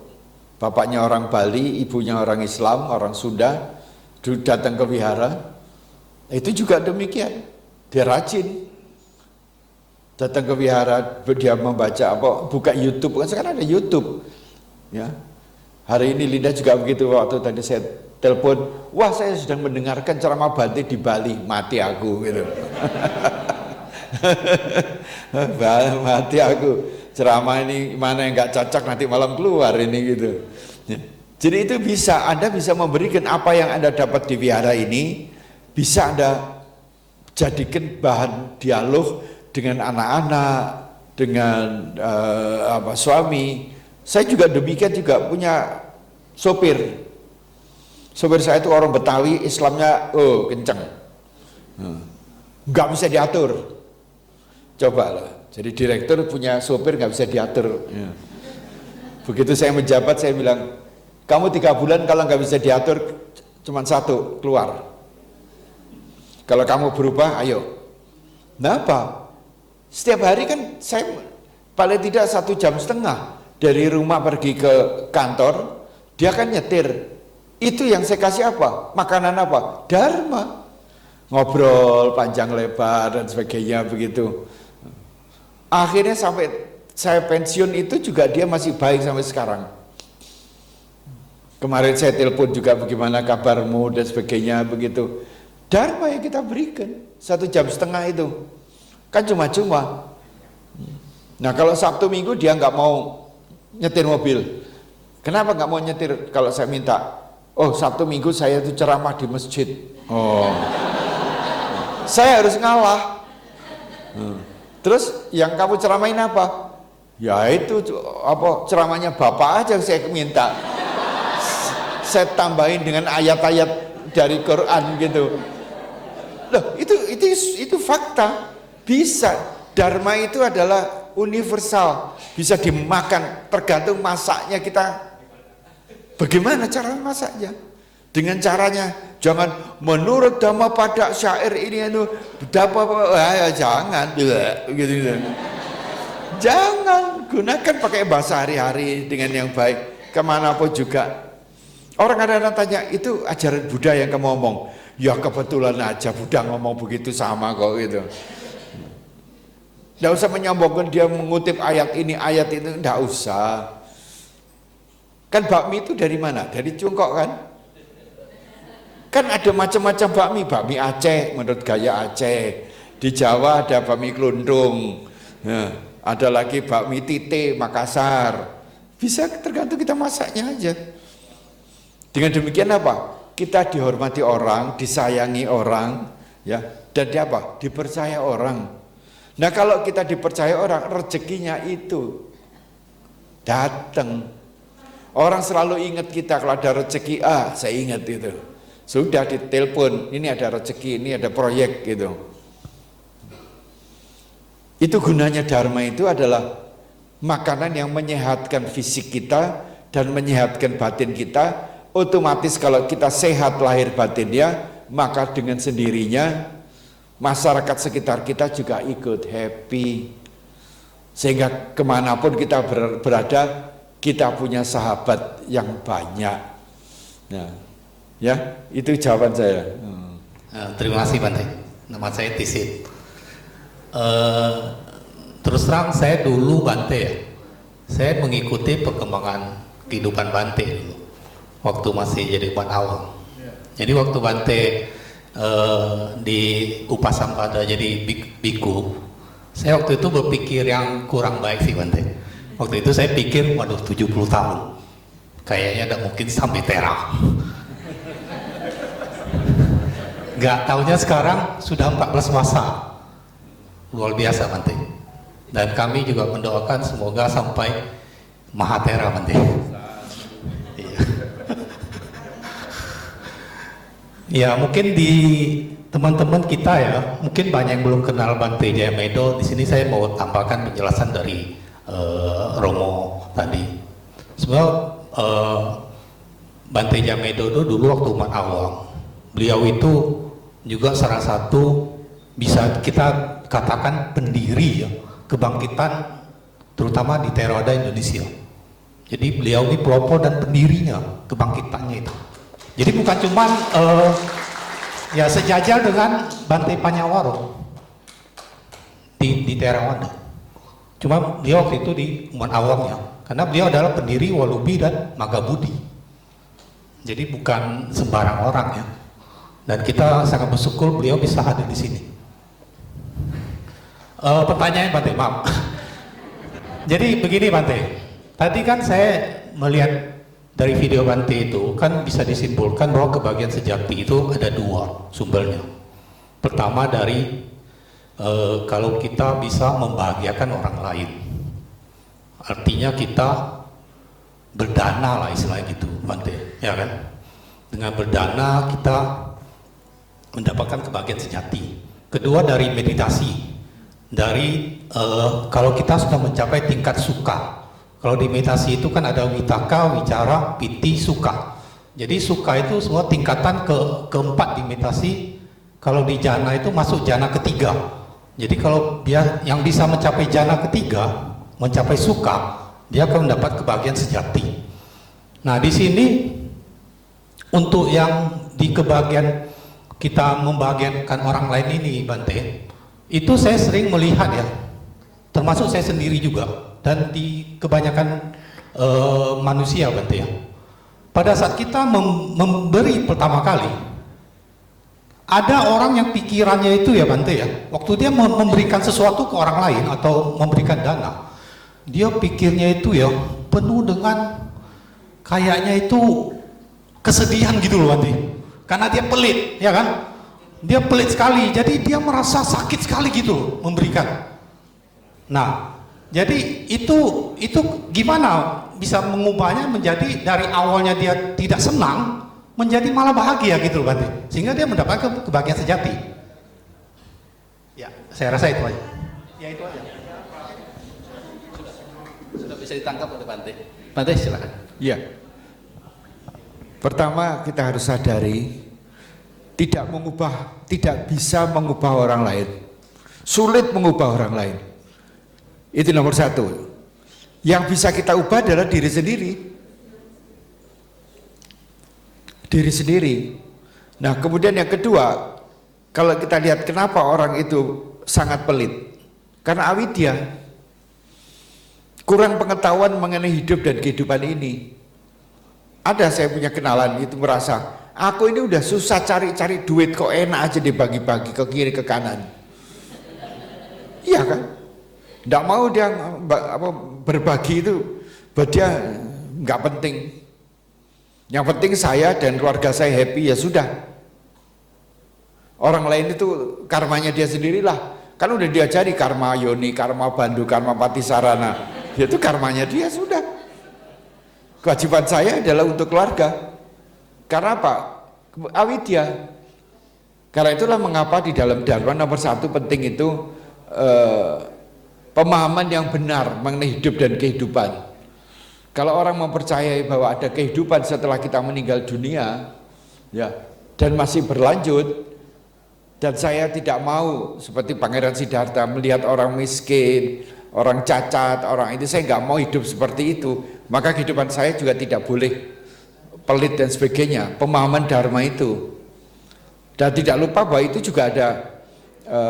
bapaknya orang Bali, ibunya orang Islam, orang Sunda, datang ke wihara. Itu juga demikian, dia rajin datang ke wihara, dia membaca buka YouTube, kan sekarang ada YouTube ya. Hari ini Linda juga begitu, waktu tadi saya telepon, wah saya sedang mendengarkan ceramah Bante di Bali, mati aku gitu. Mati aku, ceramah ini mana yang nggak cocok nanti malam keluar ini gitu. Jadi itu bisa, Anda bisa memberikan apa yang Anda dapat di wihara ini, bisa Anda jadikan bahan dialog dengan anak-anak, dengan suami. Saya juga demikian, juga punya sopir. Sopir saya itu orang Betawi, Islamnya kenceng, nggak bisa diatur. Coba lah, jadi direktur punya sopir nggak bisa diatur. Ya. Begitu saya menjabat, saya bilang, kamu 3 bulan kalau nggak bisa diatur, cuma 1, keluar. Kalau kamu berubah, ayo. Nah apa? Setiap hari kan saya paling tidak 1,5 jam dari rumah pergi ke kantor, dia kan nyetir. Itu yang saya kasih apa? Makanan apa? Dharma. Ngobrol panjang lebar dan sebagainya begitu. Akhirnya sampai saya pensiun itu juga dia masih baik sampai sekarang. Kemarin saya telepon juga, bagaimana kabarmu dan sebagainya begitu. Dharma yang kita berikan 1,5 jam itu kan cuma-cuma. Nah kalau Sabtu Minggu dia nggak mau nyetir mobil. Kenapa nggak mau nyetir? Kalau saya minta, oh Sabtu Minggu saya itu ceramah di masjid. Oh, saya harus ngalah. Terus yang kamu ceramain apa? Ya itu ceramahnya Bapak aja saya minta. Saya tambahin dengan ayat-ayat dari Quran gitu. Loh, itu fakta. Bisa. Dharma itu adalah universal, bisa dimakan, tergantung masaknya kita. Bagaimana cara masaknya? Dengan caranya, jangan menurut dhamma pada syair ini itu jangan gitu. Jangan, gunakan pakai bahasa hari-hari dengan yang baik kemanapun juga. Orang kadang-kadang tanya, itu ajaran Buddha yang kamu ngomong? Ya kebetulan aja Buddha ngomong begitu sama kok gitu. Nggak usah menyombongkan dia mengutip ayat ini, ayat itu, nggak usah. Kan bakmi itu dari mana? Dari Tiongkok kan? Kan ada macam-macam bakmi Aceh menurut gaya Aceh. Di Jawa ada bakmi Klundung. Ya, ada lagi bakmi Tite Makassar. Bisa tergantung kita masaknya aja. Dengan demikian apa? kita dihormati orang, disayangi orang, ya, dan dipercaya orang. Nah, kalau kita dipercaya orang, rezekinya itu datang. Orang selalu ingat kita kalau ada rezeki, saya ingat itu. Sudah ditelepon, ini ada rezeki, ini ada proyek gitu. Itu gunanya dharma itu adalah makanan yang menyehatkan fisik kita dan menyehatkan batin kita. Otomatis kalau kita sehat lahir batinnya, maka dengan sendirinya masyarakat sekitar kita juga ikut happy. Sehingga kemanapun kita berada, kita punya sahabat yang banyak. Nah, ya, itu jawaban saya.
Terima kasih Bante. Nama saya Tisit. Terus terang saya dulu Bante ya, saya mengikuti perkembangan kehidupan Bante dulu, waktu masih jadi umat awam. Jadi waktu Bante di Upasampada jadi biku, saya waktu itu berpikir yang kurang baik sih Bante. Waktu itu saya pikir, waduh 70 tahun, kayaknya tidak mungkin sampai tera. Gak taunya sekarang sudah 14 masa, luar biasa Bante. Dan kami juga mendoakan semoga sampai Mahatera Bante. Ya mungkin di teman-teman kita ya, mungkin banyak yang belum kenal Bante Jayamedo. Di sini saya mau tambahkan penjelasan dari Romo tadi. Sebenarnya Bante Jayamedo itu dulu waktu umat awam, beliau itu juga salah satu bisa kita katakan pendiri ya kebangkitan terutama di Theravada Indonesia. Jadi beliau ini pelopor dan pendirinya kebangkitannya itu. Jadi bukan cuman ya sejajar dengan Bante Panyawaro di Theravada. Cuma beliau waktu itu di umat awamnya, karena beliau adalah pendiri Walubi dan Magabudi. Jadi bukan sembarang orang ya. Dan kita sangat bersyukur beliau bisa hadir di sini. Pertanyaan Bante, maaf. Jadi begini Bante, tadi kan saya melihat dari video Bante itu kan bisa disimpulkan bahwa kebahagiaan sejati itu ada dua sumbernya. Pertama dari kalau kita bisa membahagiakan orang lain, artinya kita berdana lah istilahnya gitu Bante, ya kan? Dengan berdana kita mendapatkan kebahagiaan sejati. Kedua dari meditasi, dari kalau kita sudah mencapai tingkat suka. Kalau di meditasi itu kan ada witaka, wicara, piti, suka. Jadi suka itu semua tingkatan keempat di meditasi. Kalau di jana itu masuk jana ketiga. Jadi kalau dia yang bisa mencapai jana ketiga, mencapai suka, dia akan mendapat kebahagiaan sejati. Nah di sini untuk yang di kebahagiaan kita membahagiakan orang lain ini Bante, itu saya sering melihat ya, termasuk saya sendiri juga, dan di kebanyakan manusia Bante ya. Pada saat kita memberi pertama kali, ada orang yang pikirannya itu ya Bante ya, waktu dia memberikan sesuatu ke orang lain atau memberikan dana, dia pikirnya itu ya penuh dengan kayaknya itu kesedihan gitu loh Bante, karena dia pelit ya kan. Dia pelit sekali, jadi dia merasa sakit sekali gitu memberikan. Nah, jadi itu gimana bisa mengubahnya menjadi dari awalnya dia tidak senang menjadi malah bahagia gitu loh Bante, sehingga dia mendapatkan kebahagiaan sejati. Ya, saya rasa itu aja. Ya itu aja.
Sudah bisa ditangkap oleh Bante. Bante silakan.
Ya. Pertama kita harus sadari tidak bisa mengubah orang lain, sulit mengubah orang lain. Itu nomor satu. Yang bisa kita ubah adalah diri sendiri. Diri sendiri. Nah kemudian yang kedua, kalau kita lihat kenapa orang itu sangat pelit, karena avidya, kurang pengetahuan mengenai hidup dan kehidupan ini. Ada saya punya kenalan itu merasa, aku ini udah susah cari duit kok enak aja dibagi-bagi ke kiri ke kanan. Iya kan? Nggak mau dia berbagi itu buat dia nggak penting. Yang penting saya dan keluarga saya happy, ya sudah. Orang lain itu karmanya dia sendirilah. Kan udah diajari karma yoni, karma bandu, karma patisarana. Itu karmanya dia, sudah. Kewajiban saya adalah untuk keluarga. Karena apa? Awidya. Karena itulah mengapa di dalam Dharma nomor 1 penting itu pemahaman yang benar mengenai hidup dan kehidupan. Kalau orang mempercayai bahwa ada kehidupan setelah kita meninggal dunia, ya, dan masih berlanjut, dan saya tidak mau seperti Pangeran Siddhartha melihat orang miskin, orang cacat, orang itu, saya nggak mau hidup seperti itu, maka kehidupan saya juga tidak boleh pelit dan sebagainya. Pemahaman Dharma itu, dan tidak lupa bahwa itu juga ada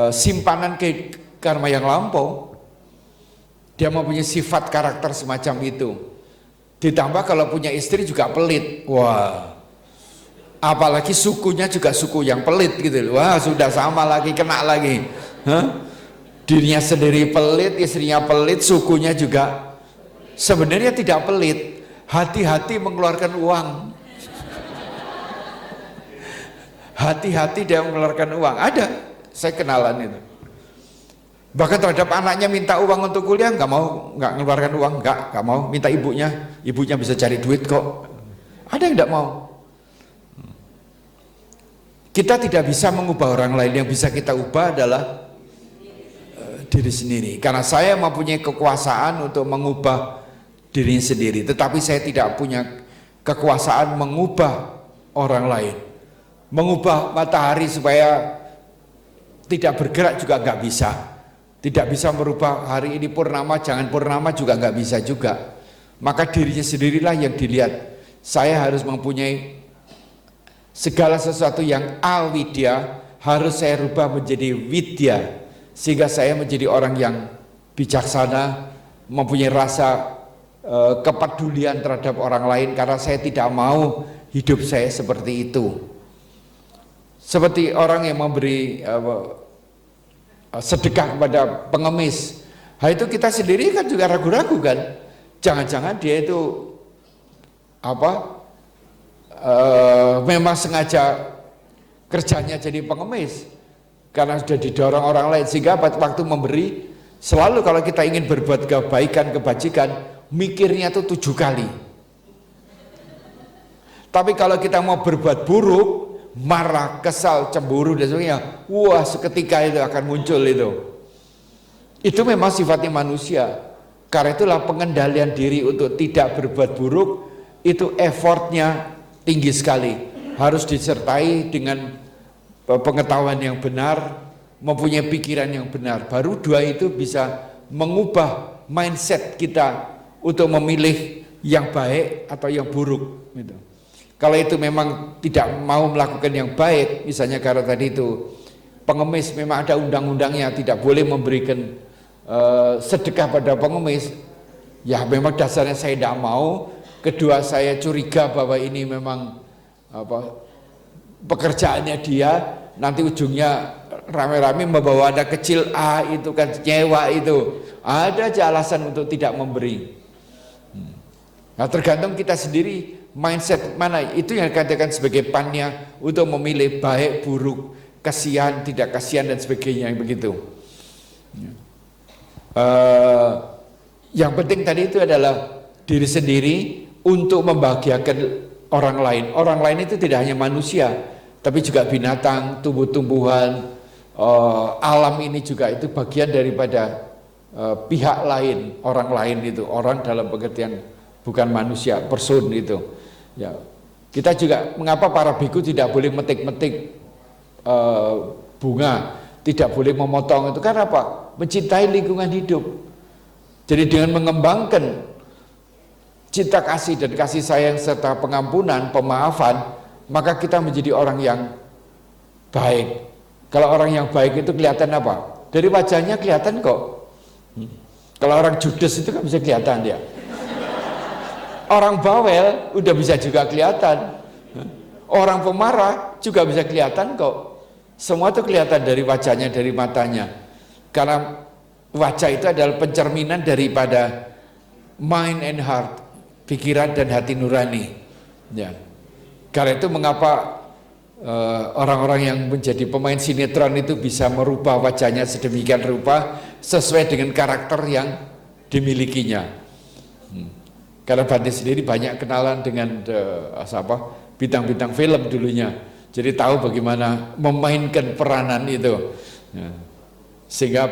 simpanan karma yang lampau. Dia mempunyai sifat karakter semacam itu. Ditambah kalau punya istri juga pelit, wah, apalagi sukunya juga suku yang pelit gitu, wah sudah sama lagi, kena lagi. Dirinya sendiri pelit, istrinya pelit, sukunya juga sebenarnya tidak pelit, hati-hati mengeluarkan uang. Hati-hati dia mengeluarkan uang. Ada, saya kenalan itu. Bahkan terhadap anaknya minta uang untuk kuliah, nggak mau, nggak mengeluarkan uang, nggak mau, minta ibunya bisa cari duit kok. Ada yang nggak mau. Kita tidak bisa mengubah orang lain, yang bisa kita ubah adalah diri sendiri. Karena saya mempunyai kekuasaan untuk mengubah diri sendiri, tetapi saya tidak punya kekuasaan mengubah orang lain. Mengubah matahari supaya tidak bergerak juga nggak bisa. Tidak bisa merubah hari ini purnama, jangan purnama juga nggak bisa juga. Maka dirinya sendirilah yang dilihat. Saya harus mempunyai segala sesuatu yang awidya harus saya rubah menjadi widya, sehingga saya menjadi orang yang bijaksana, mempunyai rasa kepedulian terhadap orang lain, karena saya tidak mau hidup saya seperti itu. Seperti orang yang memberi sedekah kepada pengemis, hal itu kita sendiri kan juga ragu-ragu kan, jangan-jangan dia itu memang sengaja kerjanya jadi pengemis karena sudah didorong orang lain, sehingga waktu memberi selalu kalau kita ingin berbuat kebaikan, kebajikan, mikirnya itu 7 kali. Tapi kalau kita mau berbuat buruk, marah, kesal, cemburu dan sebagainya, wah seketika itu akan muncul itu. Itu memang sifatnya manusia. Karena itulah pengendalian diri untuk tidak berbuat buruk itu effortnya tinggi sekali. Harus disertai dengan pengetahuan yang benar, mempunyai pikiran yang benar. Baru 2 itu bisa mengubah mindset kita untuk memilih yang baik atau yang buruk gitu. Kalau itu memang tidak mau melakukan yang baik, misalnya karena tadi itu pengemis memang ada undang-undangnya, tidak boleh memberikan sedekah pada pengemis, ya memang dasarnya saya tidak mau. Kedua, saya curiga bahwa ini memang pekerjaannya dia, nanti ujungnya rame-rame membawa anak kecil, itu kan nyewa itu, ada aja alasan untuk tidak memberi. Nah tergantung kita sendiri mindset mana itu yang dikatakan sebagai panya untuk memilih baik, buruk, kasihan, tidak kasihan dan sebagainya begitu. Yang penting tadi itu adalah diri sendiri untuk membahagiakan orang lain. Orang lain itu tidak hanya manusia, tapi juga binatang, tumbuh-tumbuhan, alam ini juga itu bagian daripada pihak lain, orang lain itu, orang dalam pengertian bukan manusia, person itu. Ya, kita juga mengapa para biku tidak boleh metik-metik bunga, tidak boleh memotong itu karena apa? Mencintai lingkungan hidup. Jadi dengan mengembangkan cinta kasih dan kasih sayang serta pengampunan, pemaafan, maka kita menjadi orang yang baik. Kalau orang yang baik itu kelihatan apa? Dari wajahnya kelihatan kok. Kalau orang judes itu kan bisa kelihatan dia. Orang bawel udah bisa juga kelihatan. Orang pemarah juga bisa kelihatan kok. Semua itu kelihatan dari wajahnya, dari matanya. Karena wajah itu adalah pencerminan daripada mind and heart, pikiran dan hati nurani. Ya. Karena itu mengapa orang-orang yang menjadi pemain sinetron itu bisa merubah wajahnya sedemikian rupa sesuai dengan karakter yang dimilikinya. Karena Bante sendiri banyak kenalan dengan bintang-bintang film dulunya, jadi tahu bagaimana memainkan peranan itu. Sehingga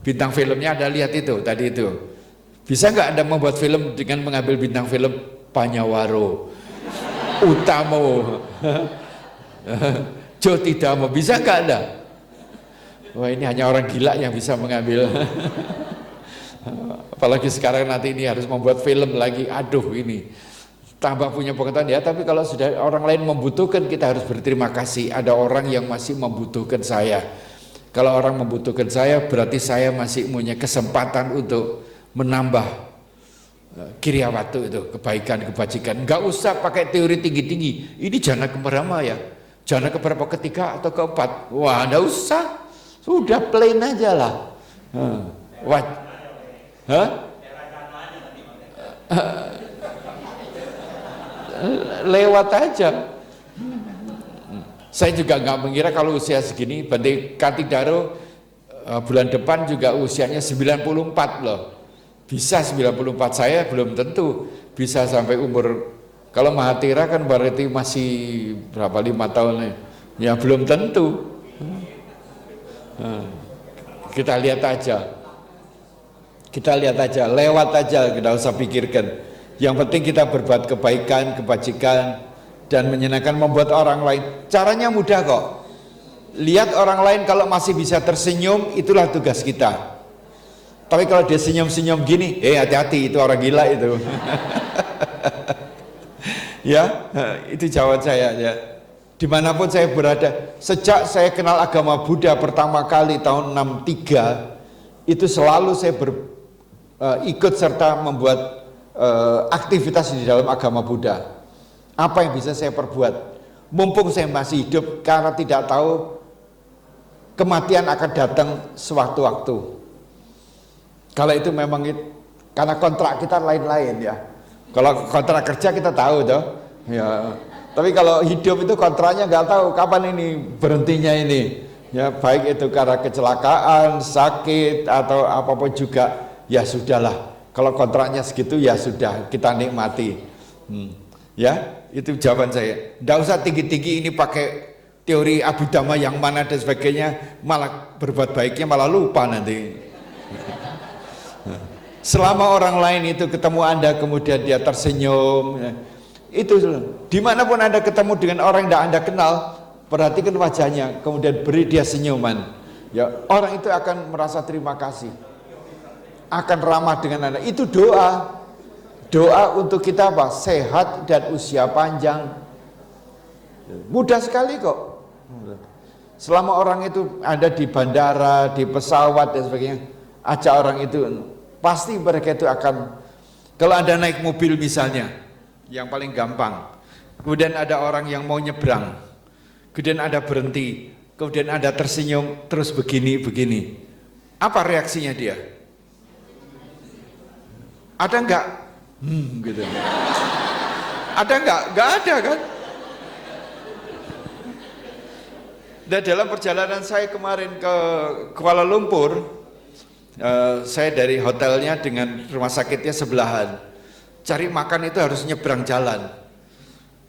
bintang filmnya Anda lihat itu tadi itu. Bisa nggak Anda membuat film dengan mengambil bintang film Panyawaro, Utamo, Jotidamo, bisa nggak Anda? Wah, ini hanya orang gila yang bisa mengambil. Apalagi sekarang nanti ini harus membuat film lagi, aduh ini tambah punya pengetahuan ya. Tapi kalau sudah orang lain membutuhkan, kita harus berterima kasih, ada orang yang masih membutuhkan saya. Kalau orang membutuhkan saya, berarti saya masih punya kesempatan untuk menambah kiryawatu itu, kebaikan, kebajikan. Nggak usah pakai teori tinggi-tinggi, ini jana keberapa ya, jana keberapa, ketiga atau keempat, wah nggak usah, sudah plain aja lah. Lewat aja. Saya juga nggak mengira kalau usia segini, Bante Kartidaro bulan depan juga usianya 94 loh. Bisa 94, saya belum tentu bisa sampai umur, kalau Mahathira kan berarti masih berapa, 5 tahun ya, belum tentu. Kita lihat aja, lewat aja, kita usah pikirkan. Yang penting kita berbuat kebaikan, kebajikan, dan menyenangkan, membuat orang lain. Caranya mudah kok. Lihat orang lain kalau masih bisa tersenyum, itulah tugas kita. Tapi kalau dia senyum-senyum gini, hati-hati, itu orang gila itu. Ya, itu jawaban saya ya. Dimanapun saya berada, sejak saya kenal agama Buddha pertama kali tahun 63, itu selalu saya ikut serta membuat aktivitas di dalam agama Buddha. Apa yang bisa saya perbuat? Mumpung saya masih hidup, karena tidak tahu kematian akan datang sewaktu-waktu. Kalau itu memang karena kontrak kita lain-lain ya. Kalau kontrak kerja kita tahu toh, ya. Tapi kalau hidup itu kontraknya nggak tahu kapan ini berhentinya ini. Ya, baik itu karena kecelakaan, sakit atau apapun juga, ya sudahlah. Kalau kontraknya segitu ya sudah, kita nikmati. Ya, itu jawaban saya. Nggak usah tinggi-tinggi ini pakai teori Abhidhamma yang mana dan sebagainya, malah berbuat baiknya malah lupa nanti. Selama orang lain itu ketemu Anda kemudian dia tersenyum, itu dimanapun Anda ketemu dengan orang yang tidak Anda kenal, perhatikan wajahnya, kemudian beri dia senyuman, ya orang itu akan merasa terima kasih, akan ramah dengan Anda. Itu doa untuk kita apa? Sehat dan usia panjang. Mudah sekali kok. Selama orang itu ada di bandara, di pesawat dan sebagainya, ajak orang itu, pasti mereka itu akan. Kalau Anda naik mobil misalnya, yang paling gampang, kemudian ada orang yang mau nyebrang, kemudian Anda berhenti, kemudian Anda tersenyum terus begini, apa reaksinya dia? Ada enggak? Gitu. Ada enggak? Enggak ada kan? Dan dalam perjalanan saya kemarin ke Kuala Lumpur, saya dari hotelnya dengan rumah sakitnya sebelahan. Cari makan itu harus nyebrang jalan.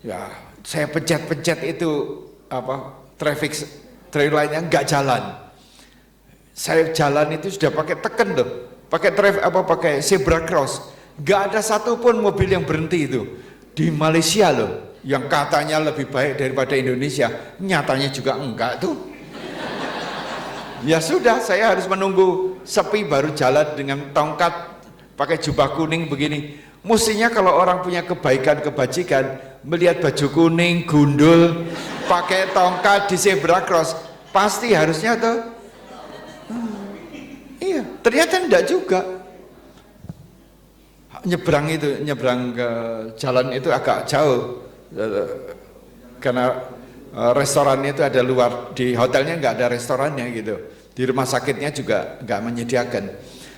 Ya, saya pencet-pencet itu trail line-nya nggak jalan. Saya jalan itu sudah pakai teken loh, pakai zebra cross. Nggak ada satupun mobil yang berhenti itu. Di Malaysia loh, yang katanya lebih baik daripada Indonesia, nyatanya juga enggak tuh. Ya sudah, saya harus menunggu sepi baru jalan dengan tongkat, pakai jubah kuning begini. Mestinya kalau orang punya kebaikan, kebajikan, melihat baju kuning, gundul, pakai tongkat di zebra cross, pasti harusnya tuh. Iya, ternyata enggak juga. Nyebrang ke jalan itu agak jauh, karena restorannya itu ada luar, di hotelnya nggak ada restorannya gitu, di rumah sakitnya juga nggak menyediakan.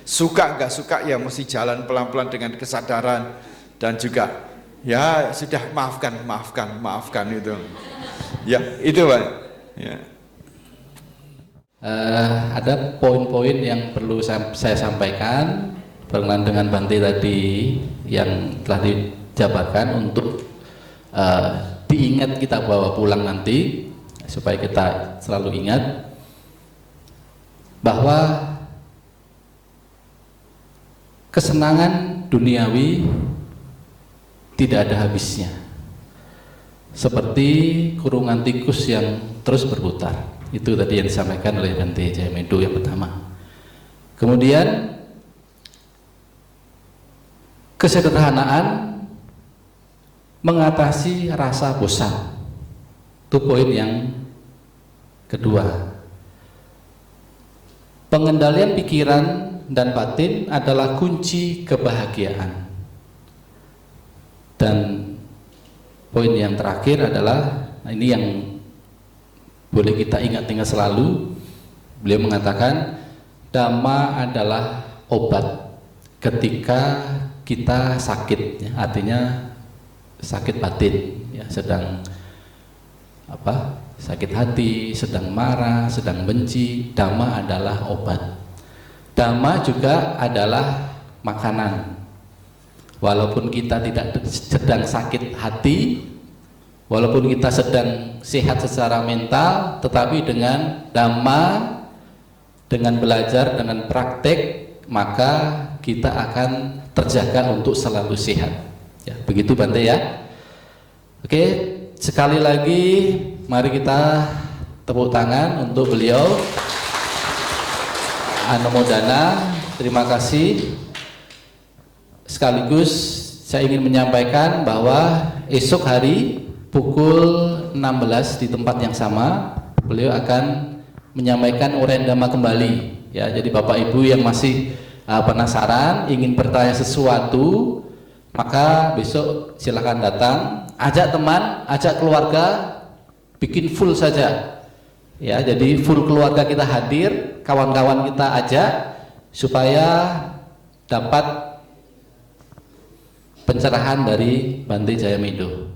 Suka nggak suka ya mesti jalan pelan-pelan dengan kesadaran, dan juga Ya sudah, maafkan itu. Ya itu Pak. Ya.
Ada poin-poin yang perlu saya sampaikan berkenaan dengan Bante tadi yang telah dijabarkan untuk diingat kita bawa pulang nanti, supaya kita selalu ingat bahwa kesenangan duniawi tidak ada habisnya, seperti kurungan tikus yang terus berputar. Itu tadi yang disampaikan oleh Bante Jayamedo yang pertama. Kemudian kesederhanaan mengatasi rasa bosan, itu poin yang kedua. Pengendalian pikiran dan batin adalah kunci kebahagiaan. Dan poin yang terakhir adalah, nah ini yang boleh kita ingat-ingat selalu, beliau mengatakan Dhamma adalah obat ketika kita sakit, ya, artinya sakit batin, ya, sedang sakit hati, sedang marah, sedang benci. Dhamma adalah obat. Dhamma juga adalah makanan. Walaupun kita tidak sedang sakit hati, walaupun kita sedang sehat secara mental, tetapi dengan Dhamma, dengan belajar, dengan praktek, maka kita akan terjaga untuk selalu sehat. Ya, begitu Bante ya. Oke, sekali lagi mari kita tepuk tangan untuk beliau. Anumodana, terima kasih. Sekaligus saya ingin menyampaikan bahwa esok hari pukul 16 di tempat yang sama beliau akan menyampaikan uraian Dhamma kembali, ya. Jadi Bapak Ibu yang masih penasaran, ingin bertanya sesuatu, maka besok silakan datang, ajak teman, ajak keluarga, bikin full saja, ya. Jadi full keluarga kita hadir, kawan-kawan kita ajak, supaya dapat pencerahan dari Bante Jayamedo.